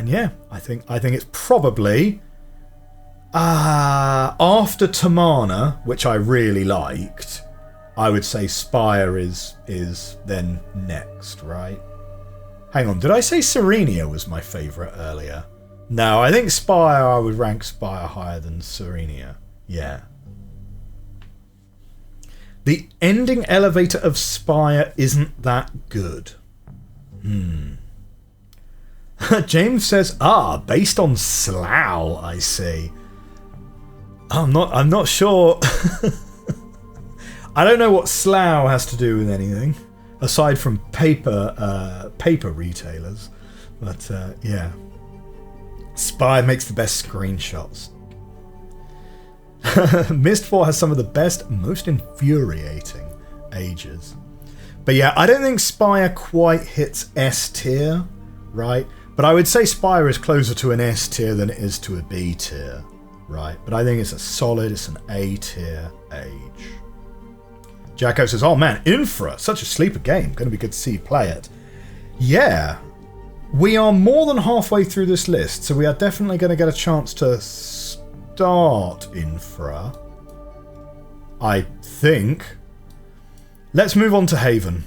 yeah, I think it's probably after Tamana, which I really liked. I would say Spire is then next, right? Hang on, did I say Serenia was my favourite earlier? No, I think Spire, I would rank Spire higher than Serenia. Yeah. The ending elevator of Spire isn't that good. James says, based on Slough, I see. I'm not sure. I don't know what Slough has to do with anything, aside from paper retailers. But yeah. Spire makes the best screenshots. Myst IV has some of the best, most infuriating ages. But yeah, I don't think Spire quite hits S tier, right? But I would say Spire is closer to an S tier than it is to a B tier, right? But I think it's it's an A tier age. Jacko says, oh man, Infra, such a sleeper game. Going to be good to see you play it. Yeah, we are more than halfway through this list, so we are definitely going to get a chance to start Infra, I think. Let's move on to Haven.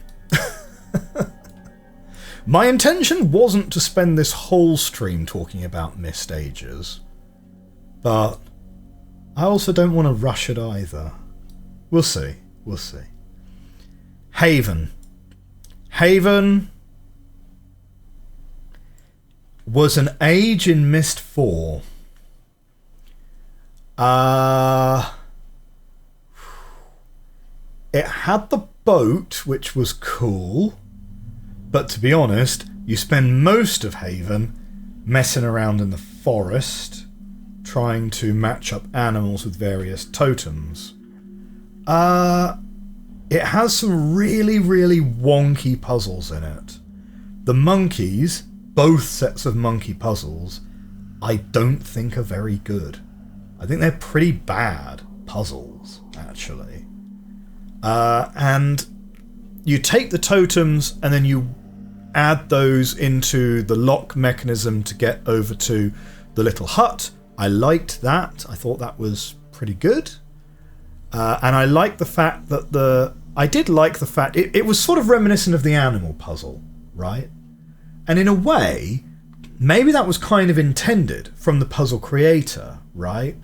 My intention wasn't to spend this whole stream talking about Myst ages, but I also don't want to rush it either. We'll see. We'll see. Haven. Haven was an age in Myst IV. It had the boat, which was cool, but to be honest, you spend most of Haven messing around in the forest, trying to match up animals with various totems. It has some really, really wonky puzzles in it. The monkeys, both sets of monkey puzzles, I don't think are very good. I think they're pretty bad puzzles, actually. And you take the totems and then you add those into the lock mechanism to get over to the little hut. I liked that. I thought that was pretty good. And I liked the fact that it was sort of reminiscent of the animal puzzle, right? And in a way, maybe that was kind of intended from the puzzle creator, right?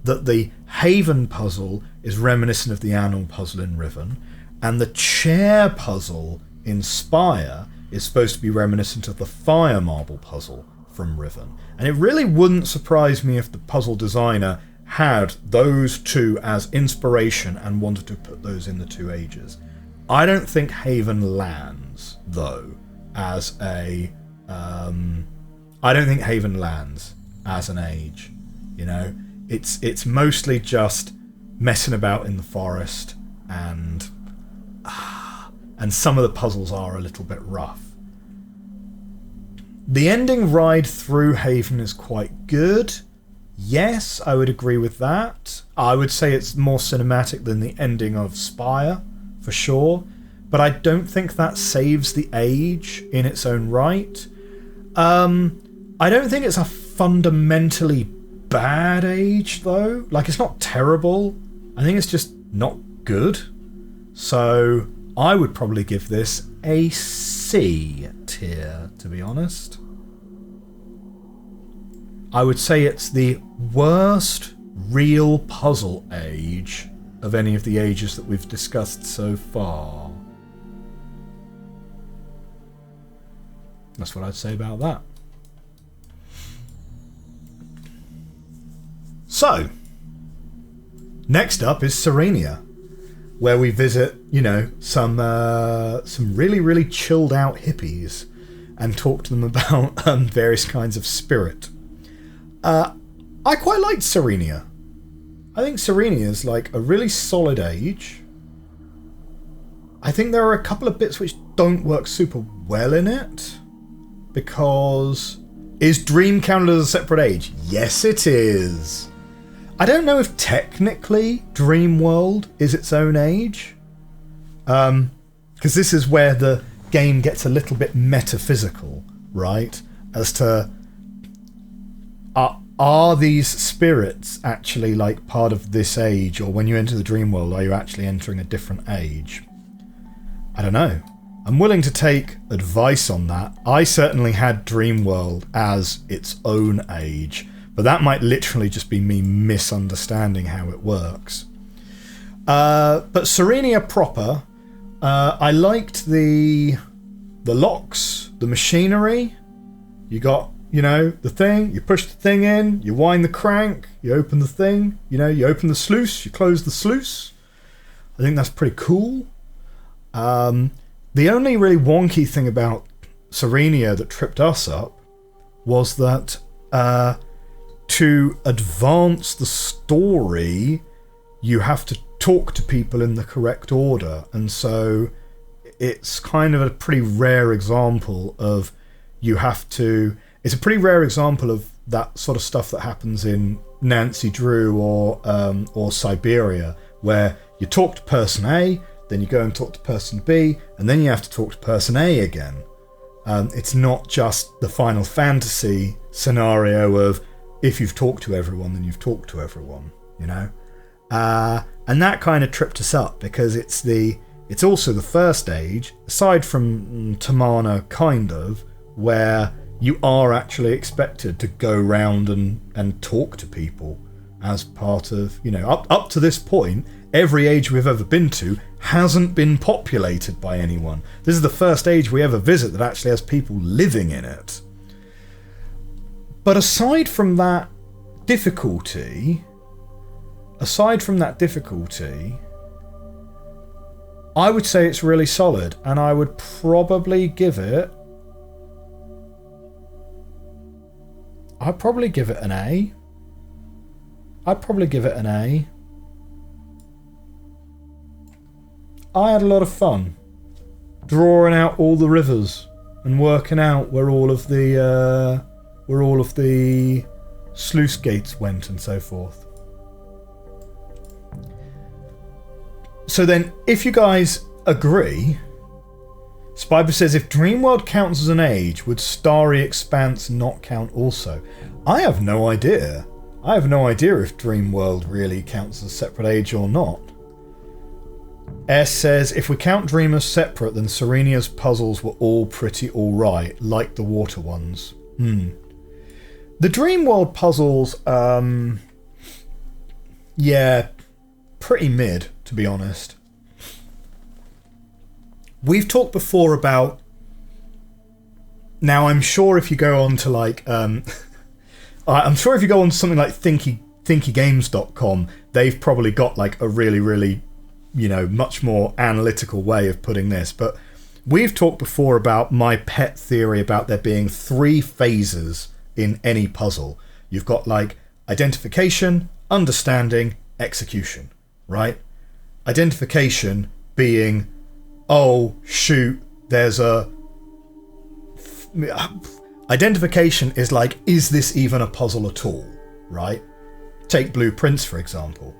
That the Haven puzzle is reminiscent of the animal puzzle in Riven, and the chair puzzle in Spire is supposed to be reminiscent of the fire marble puzzle from Riven. And it really wouldn't surprise me if the puzzle designer had those two as inspiration and wanted to put those in the two ages. I don't think Haven lands, though, as a... I don't think Haven lands as an age, you know? It's mostly just messing about in the forest, and some of the puzzles are a little bit rough. The ending ride through Haven is quite good. Yes, I would agree with that. I would say it's more cinematic than the ending of Spire, for sure. But I don't think that saves the age in its own right. I don't think it's a fundamentally bad age, though. Like, it's not terrible. I think it's just not good. So I would probably give this a C tier, to be honest. I would say it's the worst real puzzle age of any of the ages that we've discussed so far. That's what I'd say about that. So, next up is Serenia, where we visit, you know, some really, really chilled out hippies and talk to them about various kinds of spirit. I quite liked Serenia. I think Serenia is like a really solid age. I think there are a couple of bits which don't work super well in it, because is Dream counted as a separate age? Yes, it is. I don't know if technically Dreamworld is its own age, because this is where the game gets a little bit metaphysical, right? As to are these spirits actually like part of this age, or when you enter the Dreamworld, are you actually entering a different age? I don't know. I'm willing to take advice on that. I certainly had Dreamworld as its own age, but that might literally just be me misunderstanding how it works. But Serenia proper, I liked the locks, the machinery. You got, you know, the thing, you push the thing in, you wind the crank, you open the thing, you know, you open the sluice, you close the sluice. I think that's pretty cool. The only really wonky thing about Serenia that tripped us up was that to advance the story, you have to talk to people in the correct order, and so it's kind of a pretty rare example of it's a pretty rare example of that sort of stuff that happens in Nancy Drew or Siberia, where you talk to person A, then you go and talk to person B, and then you have to talk to person A again. It's not just the Final Fantasy scenario of if you've talked to everyone, then you've talked to everyone, you know? And that kind of tripped us up, because it's also the first age, aside from Tamana kind of, where you are actually expected to go round and talk to people as part of, you know, up to this point, every age we've ever been to hasn't been populated by anyone. This is the first age we ever visit that actually has people living in it. But aside from that difficulty, I would say it's really solid, and I would probably give it an A. I'd probably give it an A. I had a lot of fun drawing out all the rivers and working out where all of the sluice gates went and so forth. So then, if you guys agree, Spiber says, if Dreamworld counts as an age, would Starry Expanse not count also? I have no idea. I have no idea if Dreamworld really counts as a separate age or not. S says, if we count Dream as separate, then Serenia's puzzles were all pretty alright, like the water ones. The Dreamworld puzzles, yeah, pretty mid, to be honest. We've talked before about... Now, I'm sure if you go on to like... I'm sure if you go on to something like thinkygames.com, they've probably got like a really, really, you know, much more analytical way of putting this. But we've talked before about my pet theory about there being 3 phases in any puzzle. You've got like identification, understanding, execution, right? Identification being... oh, shoot, there's a... Identification is like, is this even a puzzle at all, right? Take blueprints, for example.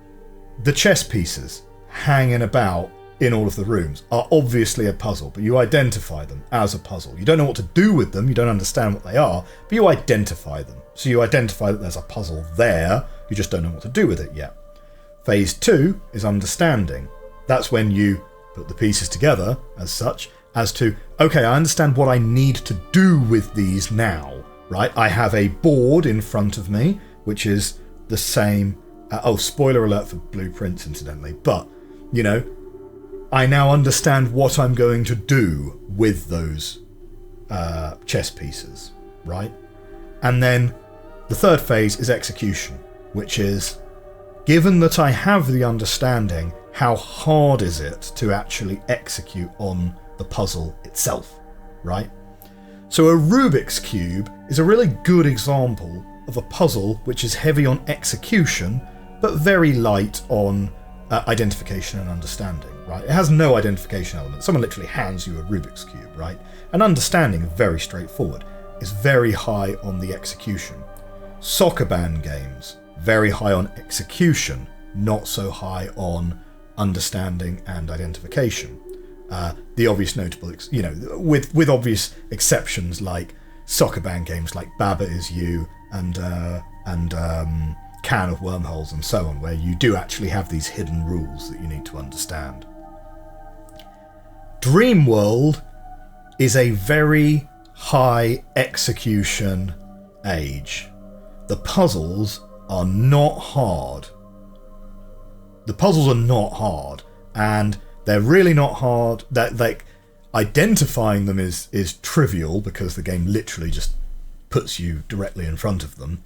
The chess pieces hanging about in all of the rooms are obviously a puzzle, but you identify them as a puzzle. You don't know what to do with them, you don't understand what they are, but you identify them. So you identify that there's a puzzle there, you just don't know what to do with it yet. Phase 2 is understanding. That's when you put the pieces together as such, as to, okay, I understand what I need to do with these now, right? I have a board in front of me, which is the same... oh, spoiler alert for blueprints, incidentally, but, you know, I now understand what I'm going to do with those chess pieces, right? And then the third phase is execution, which is, given that I have the understanding, how hard is it to actually execute on the puzzle itself, right? So a Rubik's Cube is a really good example of a puzzle which is heavy on execution, but very light on identification and understanding, right? It has no identification element. Someone literally hands you a Rubik's Cube, right? And understanding is very straightforward. is very high on the execution. Soccer band games, very high on execution, not so high on understanding and identification. The obvious notable, with obvious exceptions like soccer band games like Baba Is You and Can of Wormholes and so on, where you do actually have these hidden rules that you need to understand. Dreamworld is a very high execution age. The puzzles are not hard. And they're really not hard. That, like, identifying them is trivial because the game literally just puts you directly in front of them.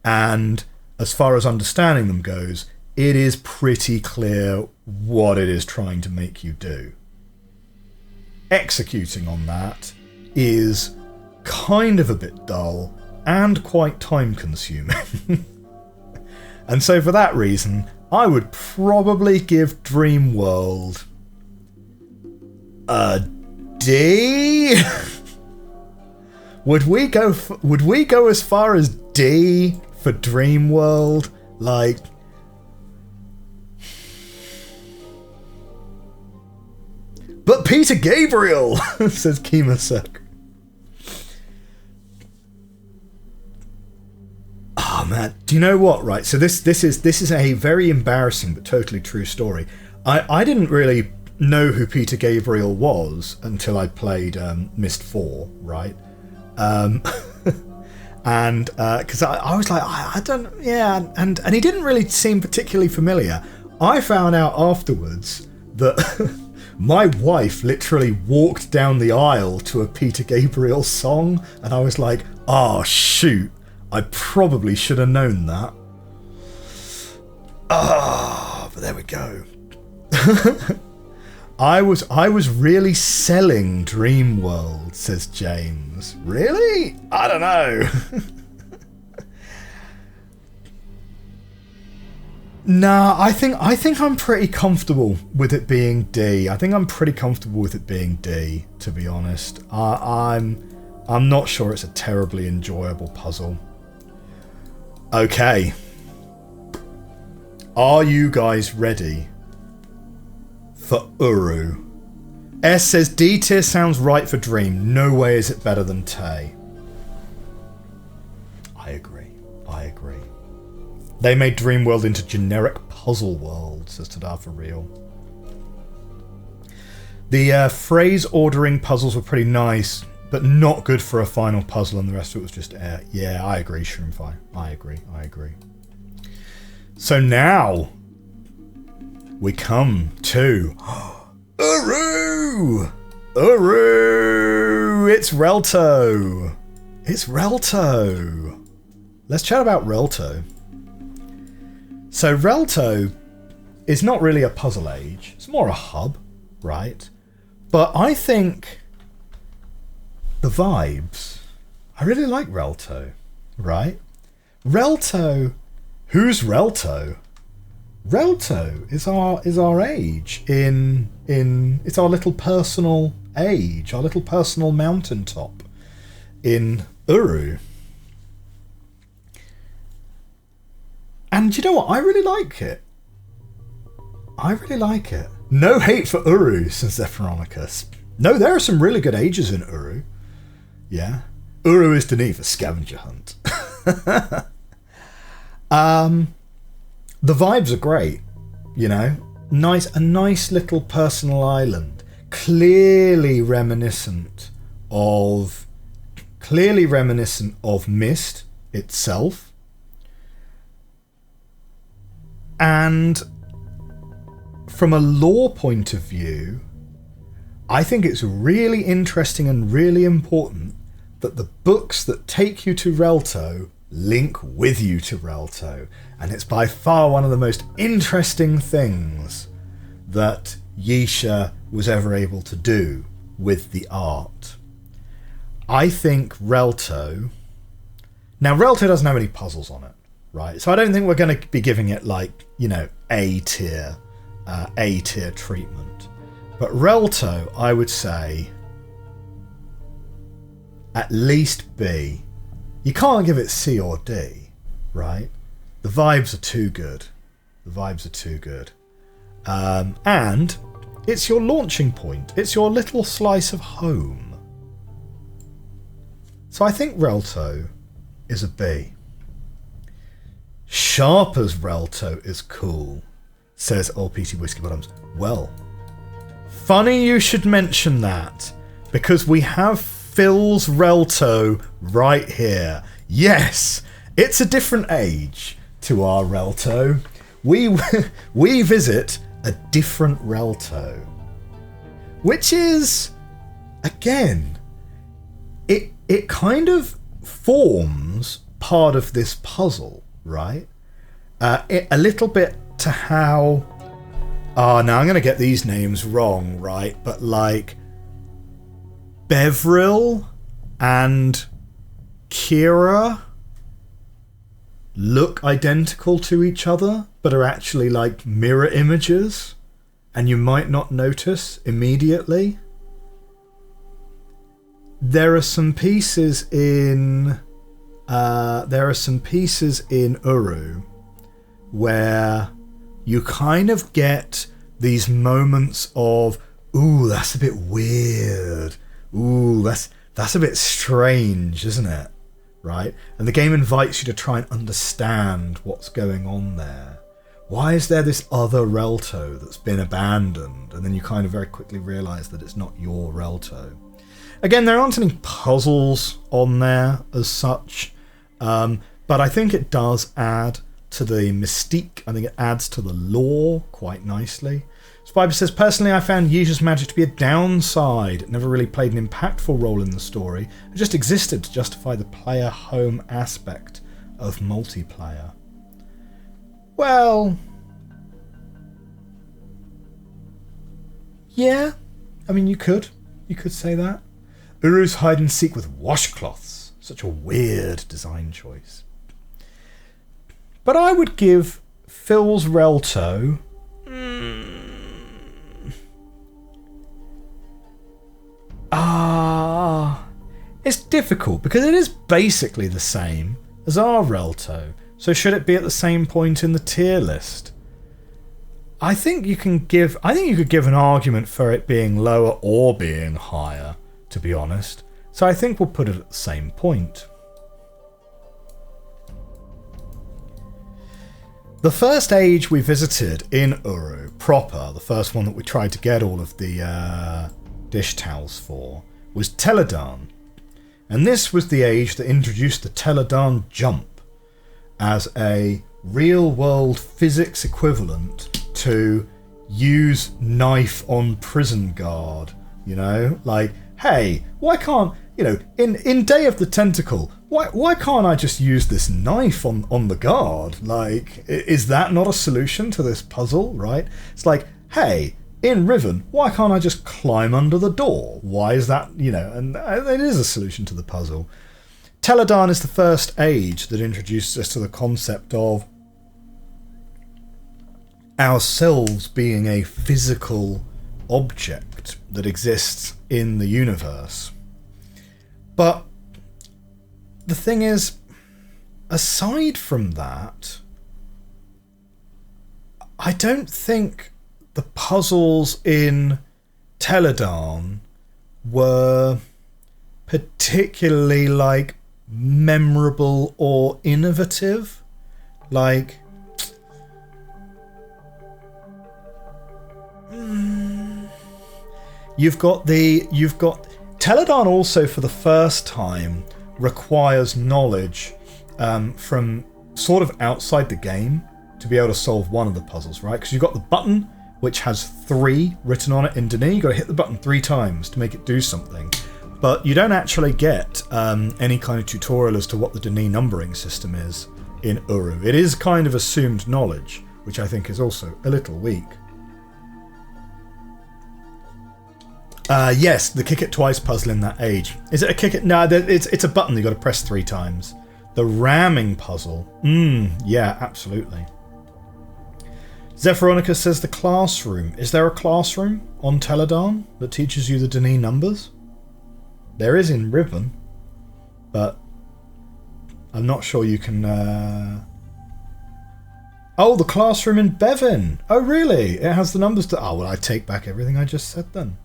And as far as understanding them goes, it is pretty clear what it is trying to make you do. Executing on that is kind of a bit dull and quite time consuming. And so for that reason, I would probably give Dreamworld a D. Would we go as far as D for Dreamworld? Like, but Peter Gabriel, says Kemasuk. Oh man, do you know what? Right, so this is a very embarrassing but totally true story. I didn't really know who Peter Gabriel was until I played Myst IV, right? And because I was like, I don't, yeah, and he didn't really seem particularly familiar. I found out afterwards that my wife literally walked down the aisle to a Peter Gabriel song, and I was like, oh shoot, I probably should have known that. Ah, but there we go. I was really selling Dreamworld, says James. Really? I don't know. Nah, I think I'm pretty comfortable with it being D. I think I'm pretty comfortable with it being D, to be honest. I'm not sure it's a terribly enjoyable puzzle. Okay. Are you guys ready for Uru? S says D tier sounds right for Dream. No way is it better than Tay. I agree. They made Dreamworld into generic puzzle world, says Teledahn for real. The phrase ordering puzzles were pretty nice, but not good for a final puzzle, and the rest of it was just air. Yeah, I agree, Shroomfy. I agree. So now we come to Uru! It's Relto! Let's chat about Relto. So Relto is not really a puzzle age. It's more a hub, right? But I think the vibes, I really like Relto, right? Relto, who's Relto? Relto is our age in it's our little personal age, our little personal mountaintop in Uru. And you know what? I really like it. No hate for Uru, says Zephyronicus. No, there are some really good ages in Uru. Yeah. Uru is to need for scavenger hunt. The vibes are great, you know. A nice little personal island. Clearly reminiscent of Myst itself. And from a lore point of view, I think it's really interesting and really important that the books that take you to Relto link with you to Relto. And it's by far one of the most interesting things that Yisha was ever able to do with the art. I think Relto... Now, Relto doesn't have any puzzles on it, right? So I don't think we're going to be giving it, like, you know, A-tier treatment. But Relto, I would say, at least B. You can't give it C or D, right? The vibes are too good. The vibes are too good. And it's your launching point. It's your little slice of home. So I think Relto is a B. Sharper's Relto is cool, says Old PT Whiskey Bottoms. Well, funny you should mention that, because we have Phil's Relto right here. Yes, it's a different age to our Relto. We visit a different Relto, which is, again, it kind of forms part of this puzzle, right? A little bit to how... now I'm going to get these names wrong, right? But like Bevril and Gira look identical to each other, but are actually like mirror images, and you might not notice immediately. There are some pieces in Uru where you kind of get these moments of, ooh, that's a bit weird. Ooh, that's a bit strange, isn't it? Right? And the game invites you to try and understand what's going on there. Why is there this other Relto that's been abandoned? And then you kind of very quickly realise that it's not your Relto. Again, there aren't any puzzles on there as such, but I think it does add to the mystique. I think it adds to the lore quite nicely. Spire says, personally, I found Yisha's magic to be a downside. It never really played an impactful role in the story. It just existed to justify the player home aspect of multiplayer. Well, yeah, I mean, you could say that. Uru's hide and seek with washcloths. Such a weird design choice. But I would give Phil's Relto... it's difficult because it is basically the same as our Relto. So should it be at the same point in the tier list? I think you could give an argument for it being lower or being higher, to be honest. So I think we'll put it at the same point. The first age we visited in Uru proper, the first one that we tried to get all of the dish towels for, was Teledahn. And this was the age that introduced the Teledahn jump as a real-world physics equivalent to use knife on prison guard. You know, like, hey, why can't, you know, in Day of the Tentacle, why can't I just use this knife on the guard? Like, is that not a solution to this puzzle, right? It's like, hey, in Riven, why can't I just climb under the door? Why is that, you know, and it is a solution to the puzzle. Teledahn is the first age that introduces us to the concept of ourselves being a physical object that exists in the universe. But the thing is, aside from that, I don't think the puzzles in Teledahn were particularly, like, memorable or innovative. Like, you've got Teledahn also for the first time requires knowledge from sort of outside the game to be able to solve one of the puzzles, right? Because you've got the button, which has 3 written on it in Dini. You've got to hit the button 3 times to make it do something. But you don't actually get any kind of tutorial as to what the Dini numbering system is in Uru. It is kind of assumed knowledge, which I think is also a little weak. Yes, the kick it twice puzzle in that age. Is it a kick it? No, it's a button you've got to press 3 times. The ramming puzzle. Yeah, absolutely. Zephyronica says the classroom. Is there a classroom on Teledahn that teaches you the Dini numbers? There is in Riven. but I'm not sure you can... Oh, the classroom in Bevin! Oh, really? It has the numbers to... Oh, well, I take back everything I just said then.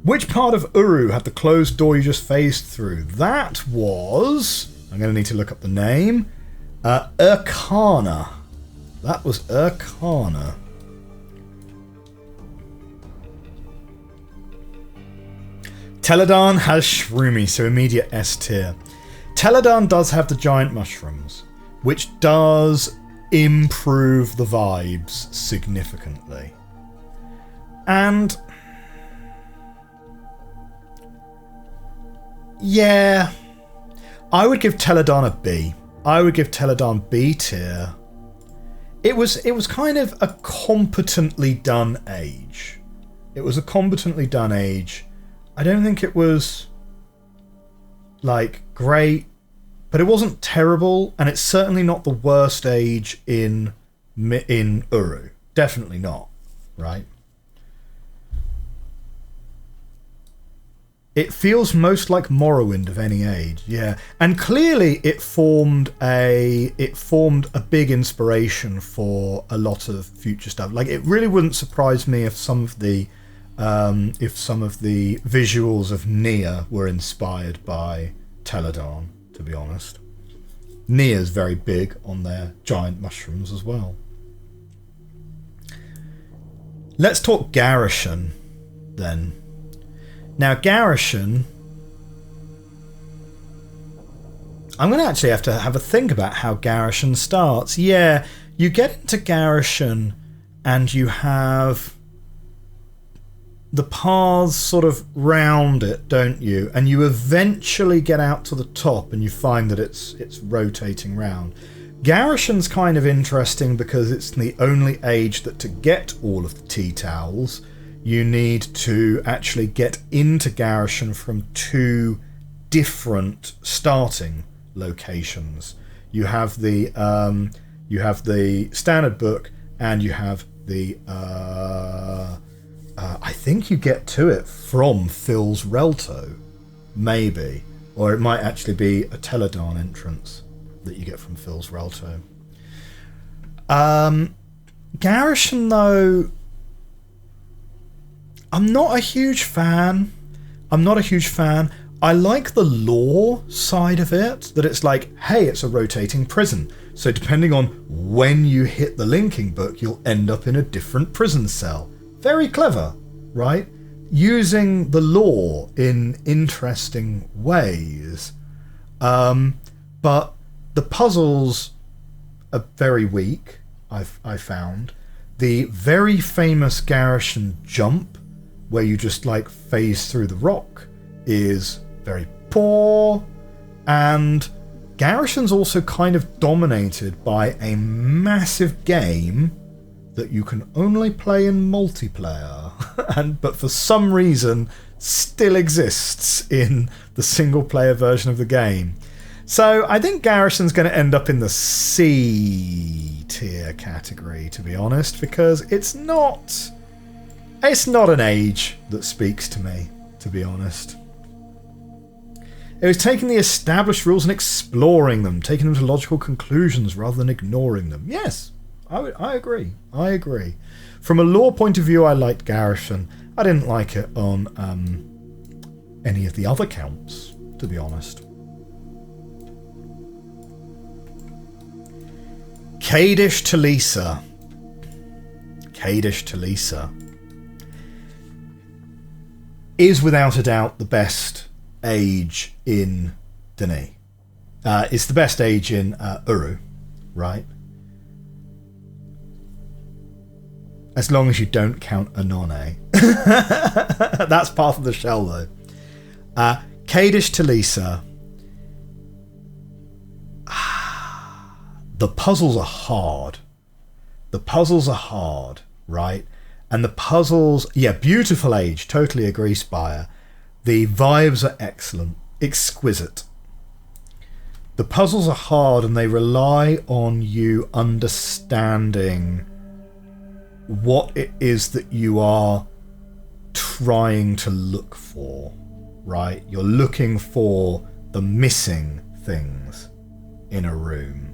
Which part of Uru had the closed door you just phased through? That was... I'm going to need to look up the name. Urkana. That was Urkana. Teledahn has Shroomy, so immediate S tier. Teledahn does have the giant mushrooms, which does improve the vibes significantly. And... yeah, I would give Teledahn a B. I would give Teledahn B tier. It was kind of a competently done age. It was a competently done age. I don't think it was like great, but it wasn't terrible, and it's certainly not the worst age in Uru. Definitely not, right? It feels most like Morrowind of any age, yeah. And clearly it formed a big inspiration for a lot of future stuff. Like, it really wouldn't surprise me if some of the visuals of Nia were inspired by Teledahn, to be honest. Nia's very big on their giant mushrooms as well. Let's talk Gahreesen then. Now, Gahreesen, I'm going to actually have a think about how Gahreesen starts. Yeah, you get into Gahreesen and you have the paths sort of round it, don't you? And you eventually get out to the top and you find that it's rotating round. Gahreesen's kind of interesting because it's the only age that to get all of the tea towels, you need to actually get into Gahreesen from two different starting locations. You have the standard book, and you have the I think you get to it from Phil's Relto, maybe, or it might actually be a Teledahn entrance that you get from Phil's Relto. Gahreesen, though, I'm not a huge fan. I like the lore side of it, that it's like, hey, it's a rotating prison. So depending on when you hit the linking book, you'll end up in a different prison cell. Very clever, right? Using the lore in interesting ways. But the puzzles are very weak, I found. The very famous Gahreesen jump, where you just like phase through the rock, is very poor, and Gahreesen's also kind of dominated by a massive game that you can only play in multiplayer, but for some reason still exists in the single player version of the game. So I think Gahreesen's going to end up in the C tier category, to be honest, because it's not an age that speaks to me, to be honest. It was taking the established rules and exploring them, taking them to logical conclusions rather than ignoring them. Yes, I agree. From a lore point of view, I liked Gahreesen. I didn't like it on any of the other counts, to be honest. Kadish Tolesa. Is without a doubt the best age in Dene. It's the best age in Uru, right? As long as you don't count Ahnonay. That's part of the shell, though. Kadish Tolesa. The puzzles are hard. Right? And the puzzles, yeah, beautiful age, totally agree, Spire. The vibes are excellent, exquisite. The puzzles are hard and they rely on you understanding what it is that you are trying to look for, right? You're looking for the missing things in a room.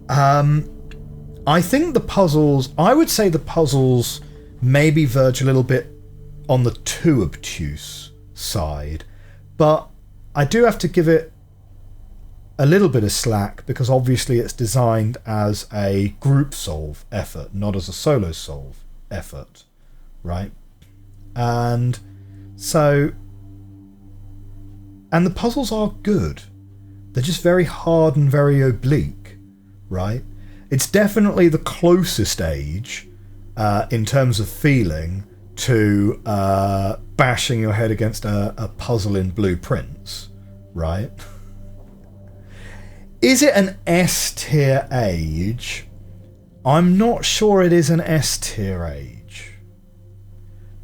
I think the puzzles, I would say the puzzles maybe verge a little bit on the too obtuse side, but I do have to give it a little bit of slack because obviously it's designed as a group solve effort, not as a solo solve effort, right? And so, and the puzzles are good. They're just very hard and very oblique, right? It's definitely the closest age in terms of feeling to bashing your head against a puzzle in blueprints, right? Is it an S tier age? I'm not sure it is an S tier age,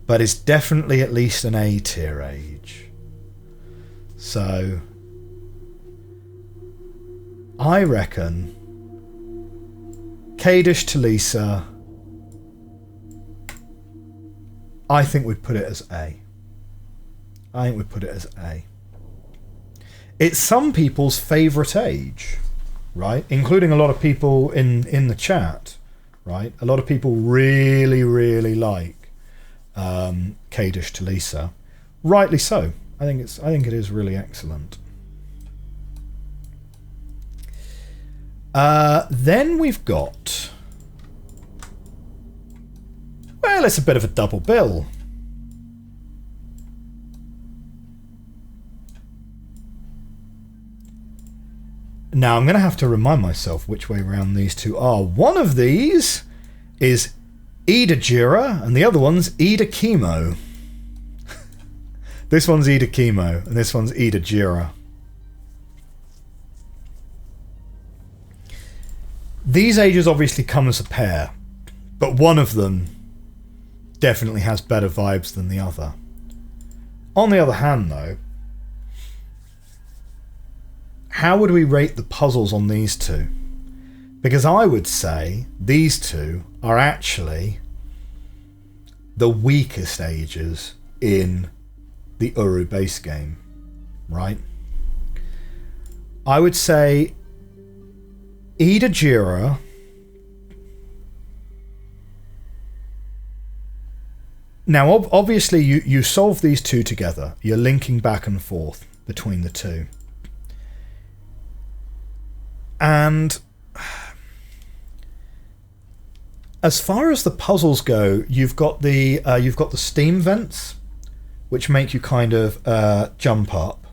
but it's definitely at least an A tier age. So I reckon Kadish Tolesa, I think we'd put it as A. I think we'd put it as A. It's some people's favourite age, right? Including a lot of people in the chat, right? A lot of people really, really like Kadish Tolesa. Rightly so. I think it is really excellent. Then we've got, well, it's a bit of a double bill. Now I'm going to have to remind myself which way round these two are. One of these is Eder Gira and the other one's Eder Kemo. This one's Eder Kemo and this one's Eder Gira. These ages obviously come as a pair, but one of them definitely has better vibes than the other. On the other hand, though, how would we rate the puzzles on these two? Because I would say these two are actually the weakest ages in the Uru base game, right? I would say Eder Gira now obviously you solve these two together. You're linking back and forth between the two. And as far as the puzzles go, you've got the steam vents, which make you kind of jump up.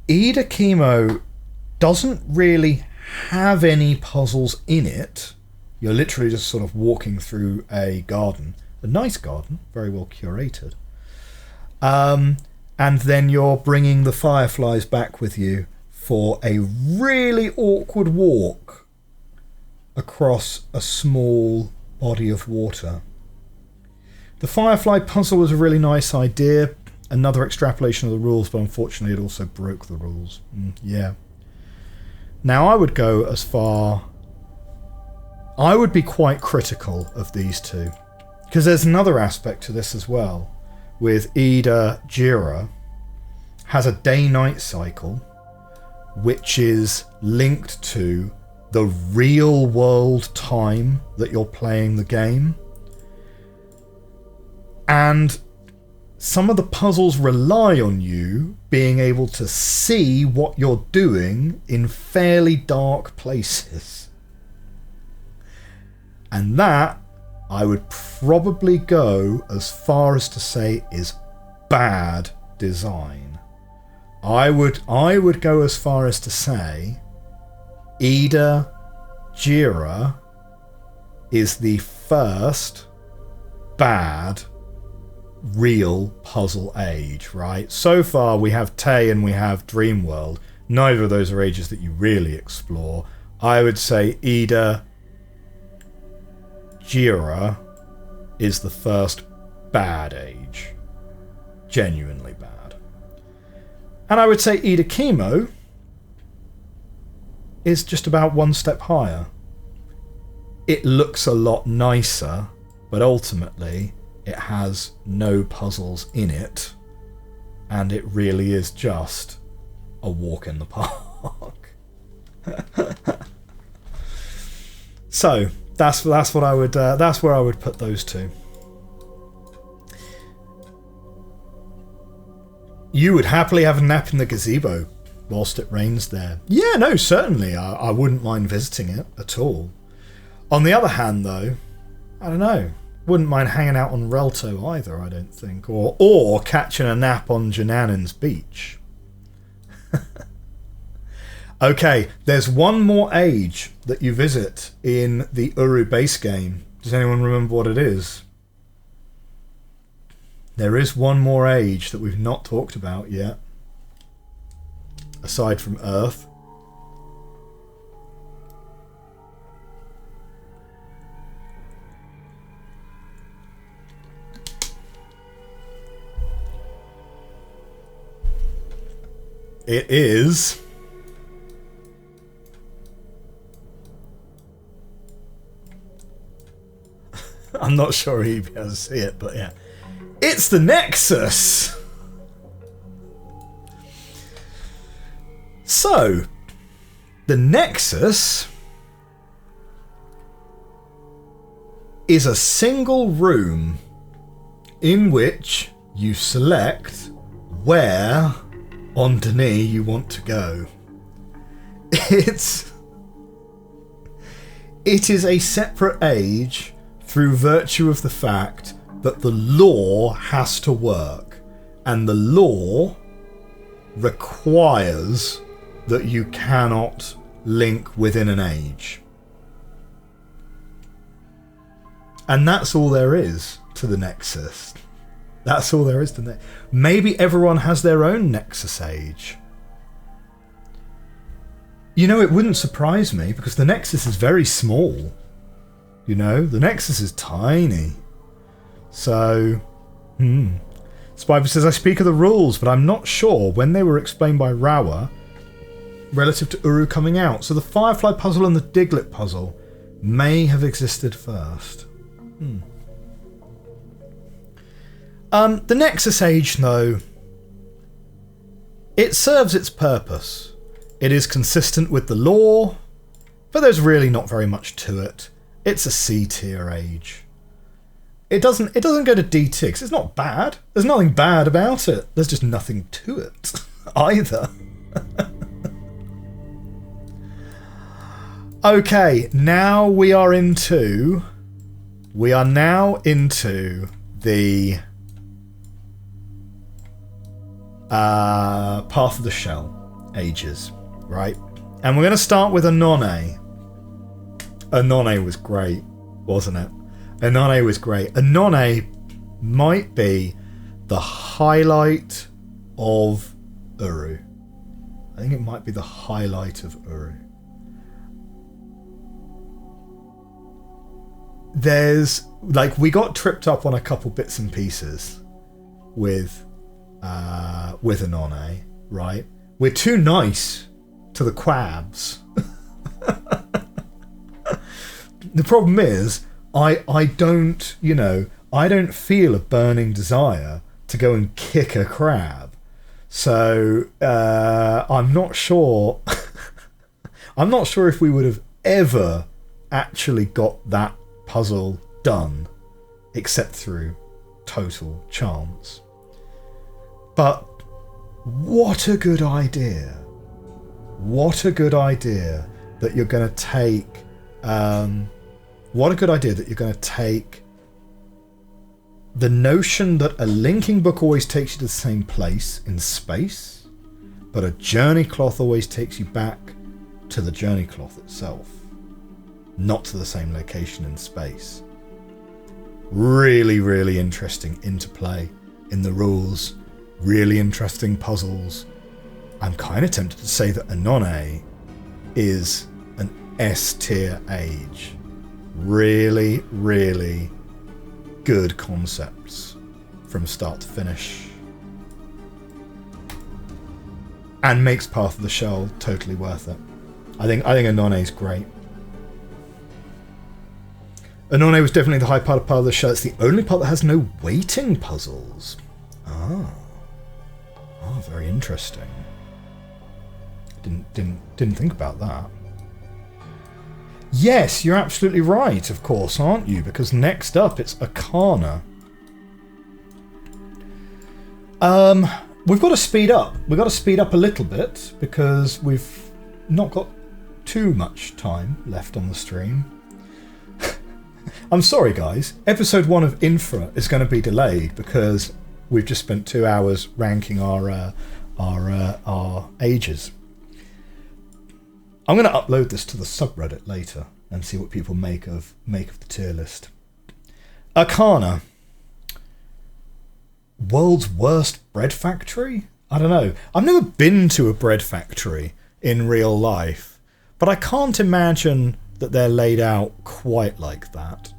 Eder Kemo doesn't really have any puzzles in it. You're literally just sort of walking through a garden, a nice garden, very well curated. And then you're bringing the fireflies back with you for a really awkward walk across a small body of water. The firefly puzzle was a really nice idea. Another extrapolation of the rules, but unfortunately it also broke the rules. Yeah. Now I would go as far... I would be quite critical of these two. Because there's another aspect to this as well. With Eder Gira has a day-night cycle, which is linked to the real world time that you're playing the game. And some of the puzzles rely on you being able to see what you're doing in fairly dark places. And that, I would probably go as far as to say, is bad design. I would go as far as to say Eder Gira is the first bad real puzzle age, right? So far we have Tay and we have Dreamworld. Neither of those are ages that you really explore. I would say Eder Gira is the first bad age. Genuinely bad. And I would say Eder Kemo is just about one step higher. It looks a lot nicer, but ultimately it has no puzzles in it, and it really is just a walk in the park. So that's what I would that's where I would put those two. You would happily have a nap in the gazebo whilst it rains there. Yeah, no, certainly. I wouldn't mind visiting it at all. On the other hand, though, I don't know. Wouldn't mind hanging out on Relto either, I don't think. Or catching a nap on Jananan's beach. Okay, there's one more age that you visit in the Uru base game. Does anyone remember what it is? There is one more age that we've not talked about yet. Aside from Earth. It is... I'm not sure he'd be able to see it, but yeah. It's the Nexus! So, the Nexus is a single room in which you select where on Denis you want to go. It is a separate age through virtue of the fact that the law has to work, and the law requires that you cannot link within an age. And that's all there is to the Nexus. That's all there is to Nexus. Maybe everyone has their own Nexus age. You know, it wouldn't surprise me, because the Nexus is very small. You know, the Nexus is tiny. So, Spire says, I speak of the rules, but I'm not sure when they were explained by Rawa relative to Uru coming out. So the Firefly puzzle and the Diglett puzzle may have existed first. The Nexus age, though, it serves its purpose. It is consistent with the lore, but there's really not very much to it. It's a C tier age. It doesn't go to D tier, 'cause it's not bad. There's nothing bad about it. There's just nothing to it either. Okay, now we are now into the Path of the Shell ages, right? And we're going to start with Ahnonay. Ahnonay was great, wasn't it? Ahnonay was great. Ahnonay might be the highlight of Uru. I think it might be the highlight of Uru. There's, like, we got tripped up on a couple bits and pieces with Ahnonay, right? We're too nice to the quabs. The problem is, I don't, you know, I don't feel a burning desire to go and kick a crab. So I'm not sure. I'm not sure if we would have ever actually got that puzzle done, except through total chance. But what a good idea! What a good idea that you're going to take. What a good idea that you're going to take the notion that a linking book always takes you to the same place in space, but a journey cloth always takes you back to the journey cloth itself, not to the same location in space. Really, really interesting interplay in the rules. Really interesting puzzles. I'm kind of tempted to say that Ahnonay is an S tier age. Really, really good concepts from start to finish. And makes Path of the Shell totally worth it. I think Ahnonay's great. Ahnonay was definitely the high part of the show. It's the only part that has no waiting puzzles. Oh, very interesting. Didn't think about that. Yes, you're absolutely right, of course, aren't you? Because next up it's Arcana. We've got to speed up. We've got to speed up a little bit because we've not got too much time left on the stream. I'm sorry, guys. Episode 1 of Infra is going to be delayed because we've just spent 2 hours ranking our ages. I'm going to upload this to the subreddit later and see what people make of the tier list. Arcana. World's worst bread factory? I don't know. I've never been to a bread factory in real life, but I can't imagine that they're laid out quite like that.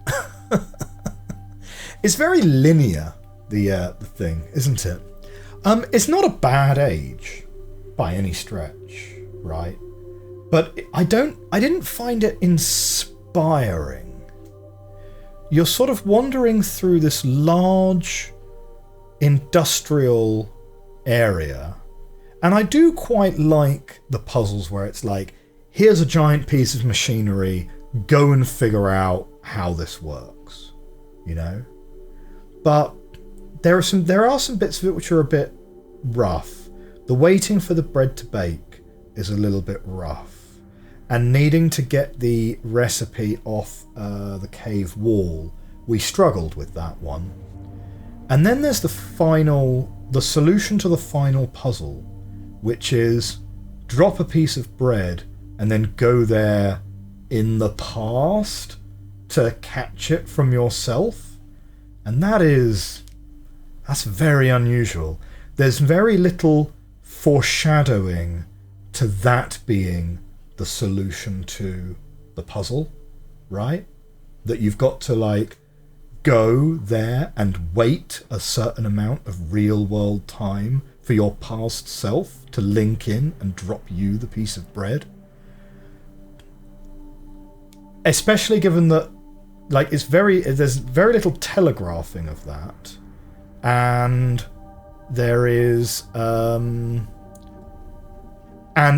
It's very linear, the thing, isn't it? It's not a bad age by any stretch, right? But I didn't find it inspiring. You're sort of wandering through this large industrial area, and I do quite like the puzzles where it's like, here's a giant piece of machinery, go and figure out how this works, you know? But there are some bits of it which are a bit rough. The waiting for the bread to bake is a little bit rough, and needing to get the recipe off the cave wall, we struggled with that one. And then there's the solution to the final puzzle, which is drop a piece of bread and then go there in the past to catch it from yourself. And that's very unusual. There's very little foreshadowing to that being the solution to the puzzle, right? That you've got to like go there and wait a certain amount of real world time for your past self to link in and drop you the piece of bread. Especially given that like there's very little telegraphing of that, and there is and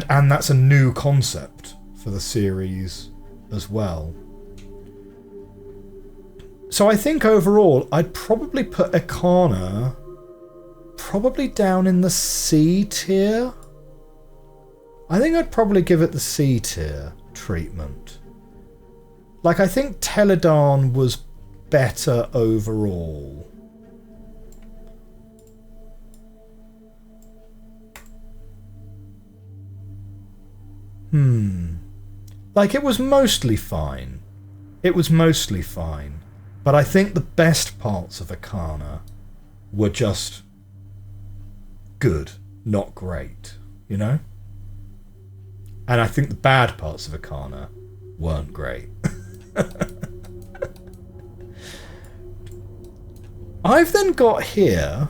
that's a new concept for the series as well. So I think overall I'd probably put Arcana probably down in the C tier. I think I'd probably give it the C tier treatment. Like, I think Teledahn was better overall. Like, it was mostly fine. It was mostly fine. But I think the best parts of Arcana were just good, not great, you know? And I think the bad parts of Arcana weren't great. I've then got here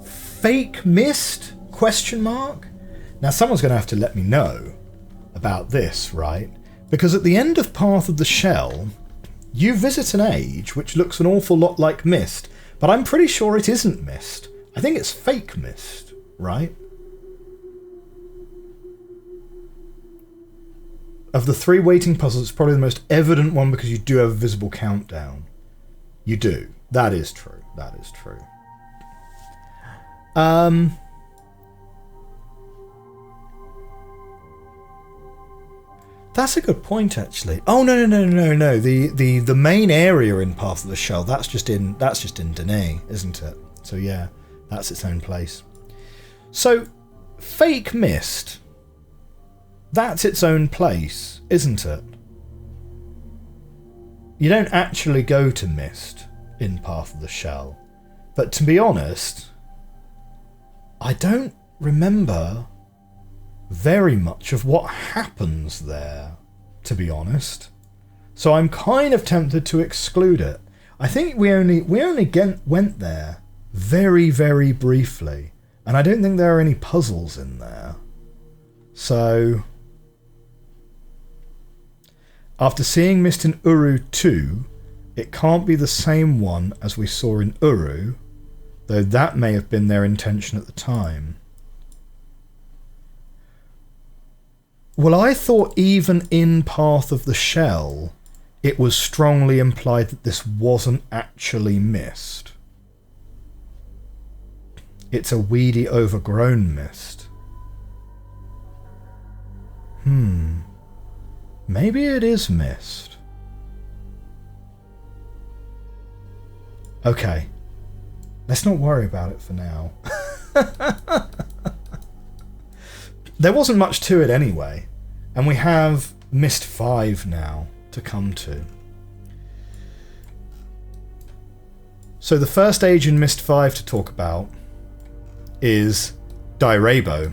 Fake Myst ? Now someone's going to have to let me know about this, right? Because at the end of Path of the Shell, you visit an age which looks an awful lot like Myst, but I'm pretty sure it isn't Myst. I think it's Fake Myst, right? Of the 3 waiting puzzles, it's probably the most evident one because you do have a visible countdown. You do. That is true. That is true. That's a good point, actually. Oh no. The main area in Path of the Shell, that's just in Dene, isn't it? So yeah, that's its own place. So Fake Myst, that's its own place, isn't it? You don't actually go to Myst in Path of the Shell. But to be honest, I don't remember very much of what happens there, to be honest. So I'm kind of tempted to exclude it. I think we only went there very, very briefly, and I don't think there are any puzzles in there. So After seeing Myst in Uru 2, it can't be the same one as we saw in Uru, though that may have been their intention at the time. Well, I thought even in Path of the Shell, it was strongly implied that this wasn't actually Myst. It's a weedy, overgrown Myst. Maybe it is Myst. Okay. Let's not worry about it for now. There wasn't much to it anyway. And we have Myst V now to come to. So the first age in Myst V to talk about is Direbo.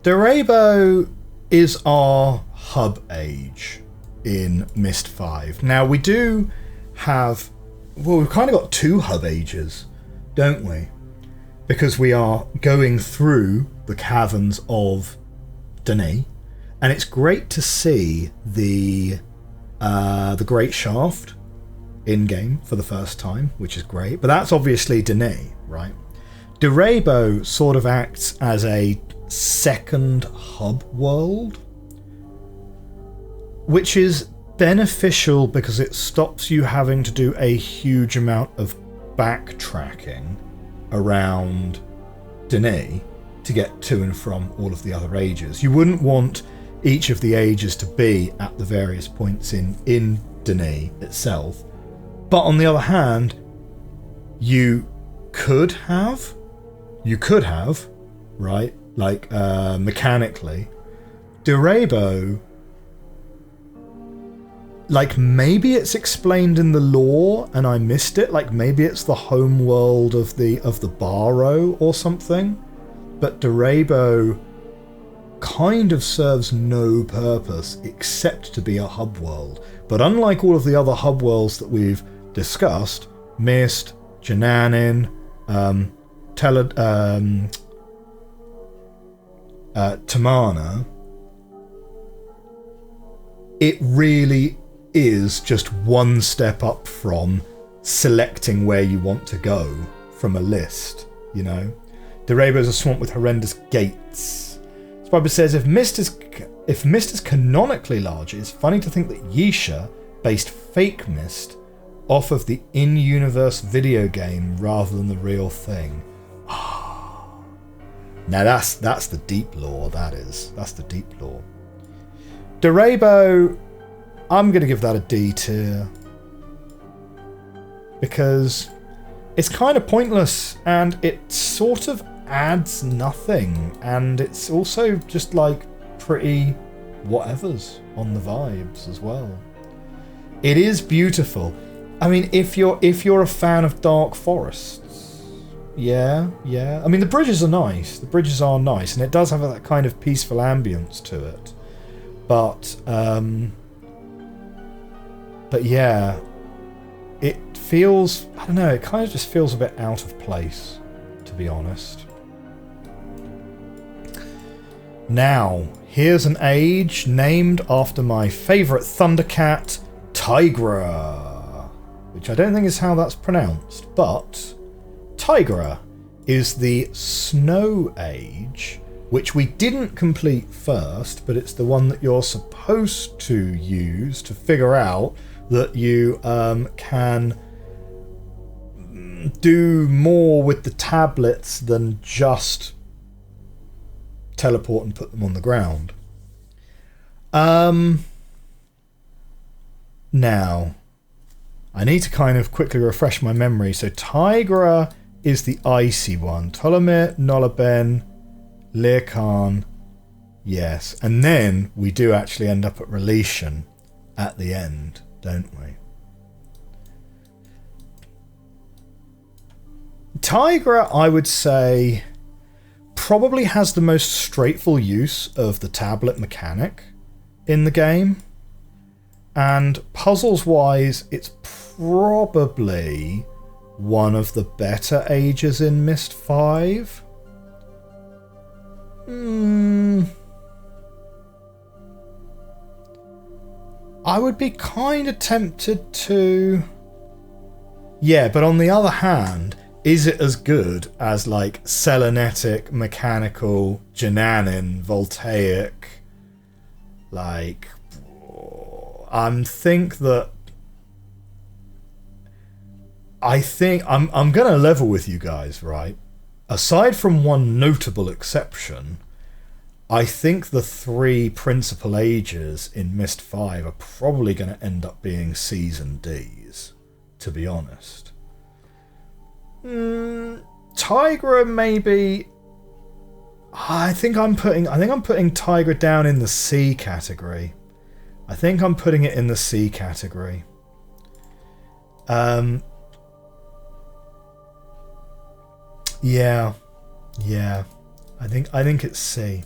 Direbo is our hub age in Myst V. Now we do have, well, we've kind of got two hub ages, don't we? Because we are going through the caverns of Dene, and it's great to see the Great Shaft in game for the first time, which is great. But that's obviously Dene, right? Direbo sort of acts as a second hub world, which is beneficial because it stops you having to do a huge amount of backtracking around Dene to get to and from all of the other ages. You wouldn't want each of the ages to be at the various points in Dene itself, but on the other hand, you could have, right? Like mechanically, Direbo, like maybe it's explained in the lore and I missed it. Like maybe it's the home world of the Barrow or something. But Direbo kind of serves no purpose except to be a hub world. But unlike all of the other hub worlds that we've discussed, Myst, Jananin, Tamana, it really is just one step up from selecting where you want to go from a list, you know? Direbo is a swamp with horrendous gates. Spire says, if Myst is canonically large, it's funny to think that Yisha based fake Myst off of the in-universe video game rather than the real thing. Now that's the deep lore, that is. That's the deep lore. Direbo, I'm going to give that a D tier. Because it's kind of pointless and it sort of adds nothing. And it's also just like pretty whatevers on the vibes as well. It is beautiful. I mean, if you're a fan of dark forests, yeah. I mean, the bridges are nice. The bridges are nice, and it does have that kind of peaceful ambience to it. But yeah, it feels, I don't know, it kind of just feels a bit out of place, to be honest. Now, here's an age named after my favourite Thundercat, Tahgira, which I don't think is how that's pronounced, but Tahgira is the Snow Age, which we didn't complete first, but it's the one that you're supposed to use to figure out that you can do more with the tablets than just teleport and put them on the ground. Now, I need to kind of quickly refresh my memory. So Tahgira is the icy one. Todelmer, Noloben, Laki'ahn, yes. And then we do actually end up at Revelation at the end, don't we? Tahgira, I would say, probably has the most straightforward use of the tablet mechanic in the game. And puzzles-wise, it's probably one of the better ages in Myst V. I would be kind of tempted to... Yeah, but on the other hand, is it as good as like Selenitic, Mechanical, Jananin, Voltaic? Like, I think I'm gonna level with you guys, right? Aside from one notable exception, I think the three principal ages in Myst V are probably going to end up being Cs and Ds, to be honest. Tahgira maybe. I think I'm putting Tahgira down in the C category. I think I'm putting it in the C category. Yeah. I think it's C.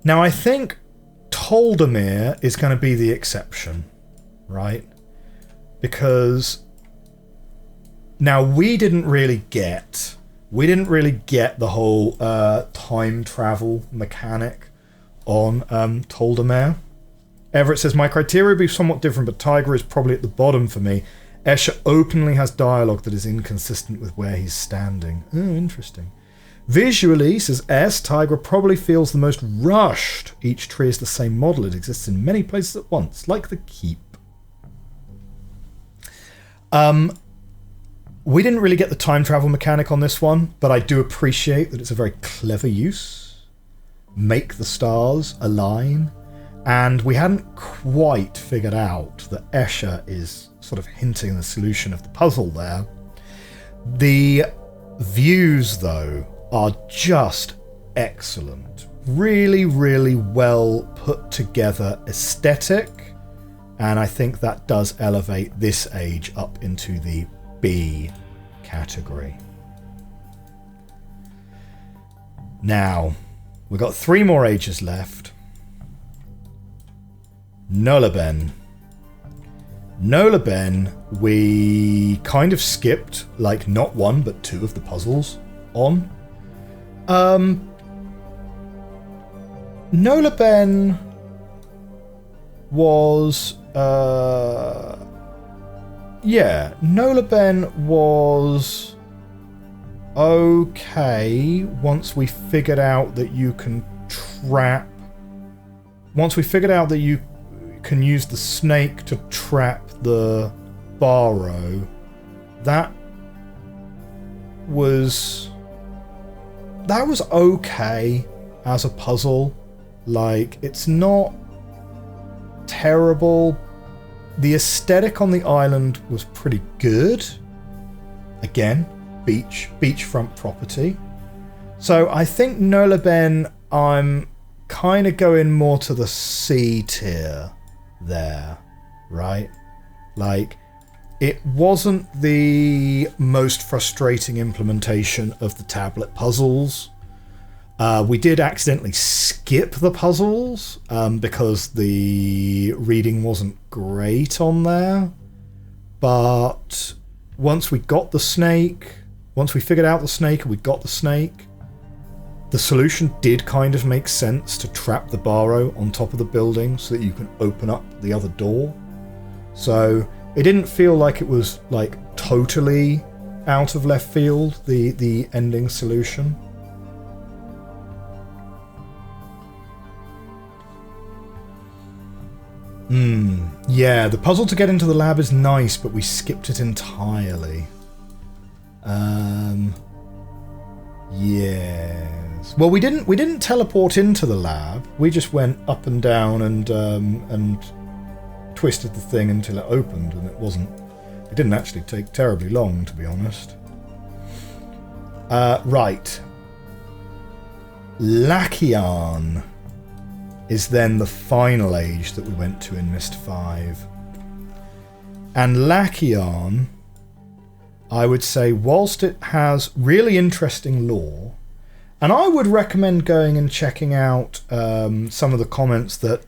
Now I think Todelmer is going to be the exception, right? Because now we didn't really get the whole time travel mechanic on Todelmer. Everett says, my criteria would be somewhat different, but Tahgira is probably at the bottom for me. Escher openly has dialogue that is inconsistent with where he's standing. Oh, interesting. Visually, says S, Tahgira probably feels the most rushed. Each tree is the same model. It exists in many places at once, like the keep. We didn't really get the time travel mechanic on this one, but I do appreciate that it's a very clever use. Make the stars align. And we hadn't quite figured out that Escher is sort of hinting the solution of the puzzle there. The views, though, are just excellent. Really, really well put together aesthetic. And I think that does elevate this age up into the B category. Now, we've got 3 more ages left. Noloben. Noloben, we kind of skipped, like, not 1, but 2 of the puzzles on. Noloben was... yeah, Noloben was... okay, once we figured out that you can trap... Once we figured out that you can use the snake to trap the Barrow, that was okay as a puzzle. Like, it's not terrible. The aesthetic on the island was pretty good. Again, beachfront property. So I think Noloben, I'm kind of going more to the C tier there, right? Like, it wasn't the most frustrating implementation of the tablet puzzles. We did accidentally skip the puzzles because the reading wasn't great on there. But once we got the snake, once we figured out the snake and we got the snake, the solution did kind of make sense to trap the Barrow on top of the building so that you can open up the other door. So it didn't feel like it was like totally out of left field, the ending solution. Yeah, the puzzle to get into the lab is nice, but we skipped it entirely. Yes. Well, we didn't teleport into the lab. We just went up and down and twisted the thing until it opened, and it didn't actually take terribly long, to be honest. Right. Laki'ahn is then the final age that we went to in Myst V. And Laki'ahn, I would say, whilst it has really interesting lore, and I would recommend going and checking out some of the comments that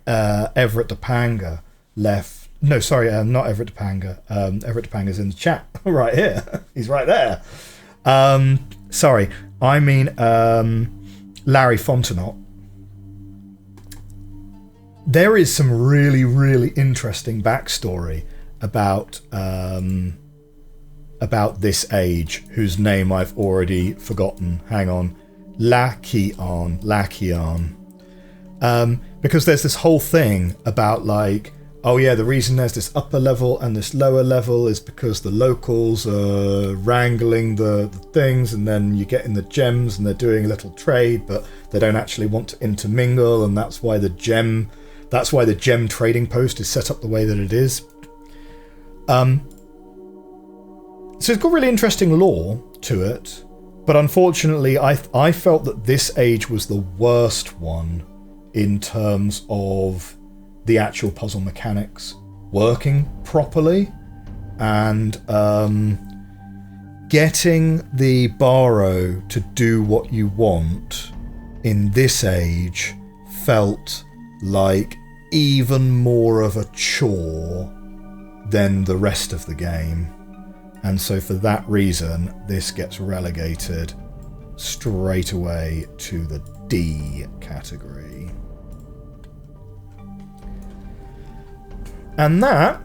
Everett Topanga left. No, sorry, not Everett Topanga. Everett Topanga's in the chat right here. He's right there. Sorry, I mean Larry Fontenot. there is some really, really interesting backstory about this age, whose name I've already forgotten. Hang on. Laki'ahn. Because there's this whole thing about like, oh yeah, the reason there's this upper level and this lower level is because the locals are wrangling the things, and then you get in the gems and they're doing a little trade, but they don't actually want to intermingle, and that's why the gem trading post is set up the way that it is. So it's got really interesting lore to it, but unfortunately I felt that this age was the worst one in terms of the actual puzzle mechanics working properly, and getting the Baro to do what you want in this age felt like even more of a chore than the rest of the game. And so for that reason, this gets relegated straight away to the D category. And that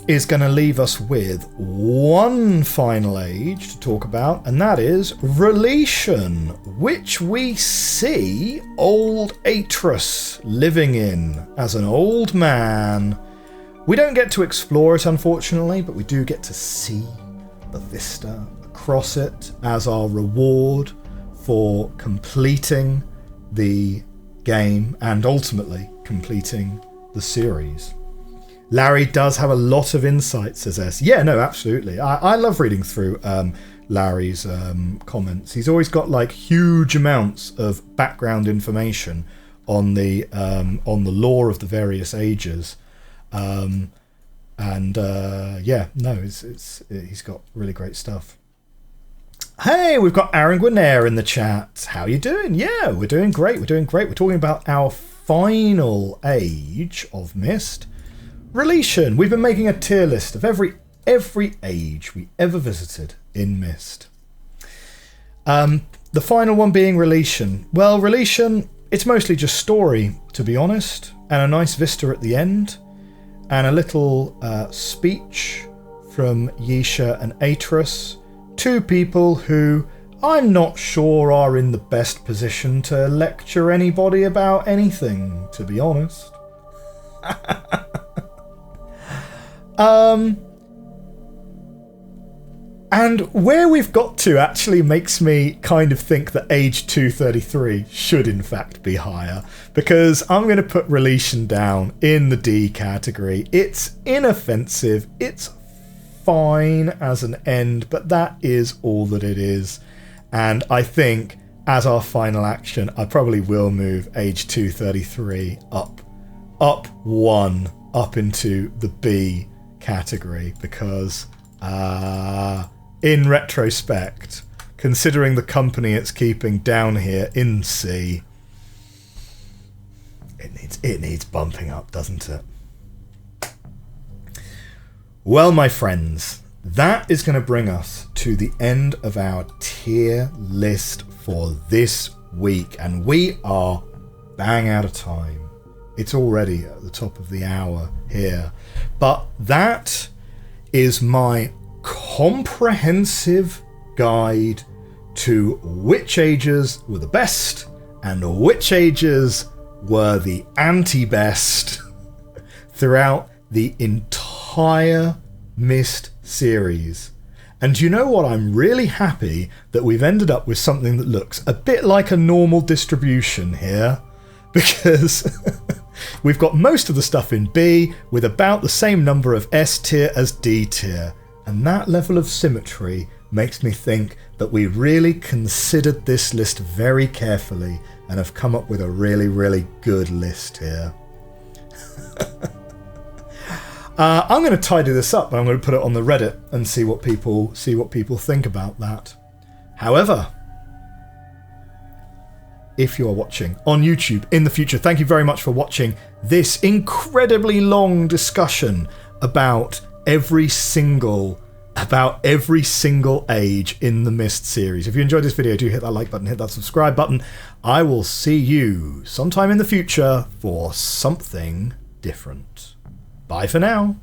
is going to leave us with one final age to talk about, and that is Revelation, which we see old Atreus living in as an old man. We don't get to explore it, unfortunately, but we do get to see the vista across it as our reward for completing the game and ultimately completing the series. Larry does have a lot of insight, says S. Yeah, no, absolutely. I love reading through Larry's comments. He's always got like huge amounts of background information on the lore of the various ages, yeah, no, he's got really great stuff. Hey, we've got Aaron Guinair in the chat. How you doing? Yeah, we're doing great. We're talking about our final age of Myst. Revelation. We've been making a tier list of every age we ever visited in Myst. The final one being Revelation. Well, Revelation, it's mostly just story, to be honest, and a nice vista at the end, and a little speech from Yesha and Atreus, two people who I'm not sure are in the best position to lecture anybody about anything, to be honest. And where we've got to actually makes me kind of think that age 233 should in fact be higher, because I'm going to put Revelation down in the D category. It's inoffensive, it's fine as an end, but that is all that it is. And I think as our final action, I probably will move age 233 up one, up into the B category, because in retrospect, considering the company it's keeping down here in C, it needs bumping up, doesn't it? Well, my friends, that is going to bring us to the end of our tier list for this week, and we are bang out of time. It's already at the top of the hour here, but that is my comprehensive guide to which ages were the best and which ages were the anti-best throughout the entire Myst series. And you know what? I'm really happy that we've ended up with something that looks a bit like a normal distribution here, because we've got most of the stuff in B with about the same number of S tier as D tier. And that level of symmetry makes me think that we really considered this list very carefully and have come up with a really, really good list here. I'm going to tidy this up, and I'm going to put it on the Reddit and see what people think about that. However, if you are watching on YouTube in the future, thank you very much for watching this incredibly long discussion about every single about every single age in the Myst series. If you enjoyed this video, do hit that like button, hit that subscribe button. I will see you sometime in the future for something different. Bye for now.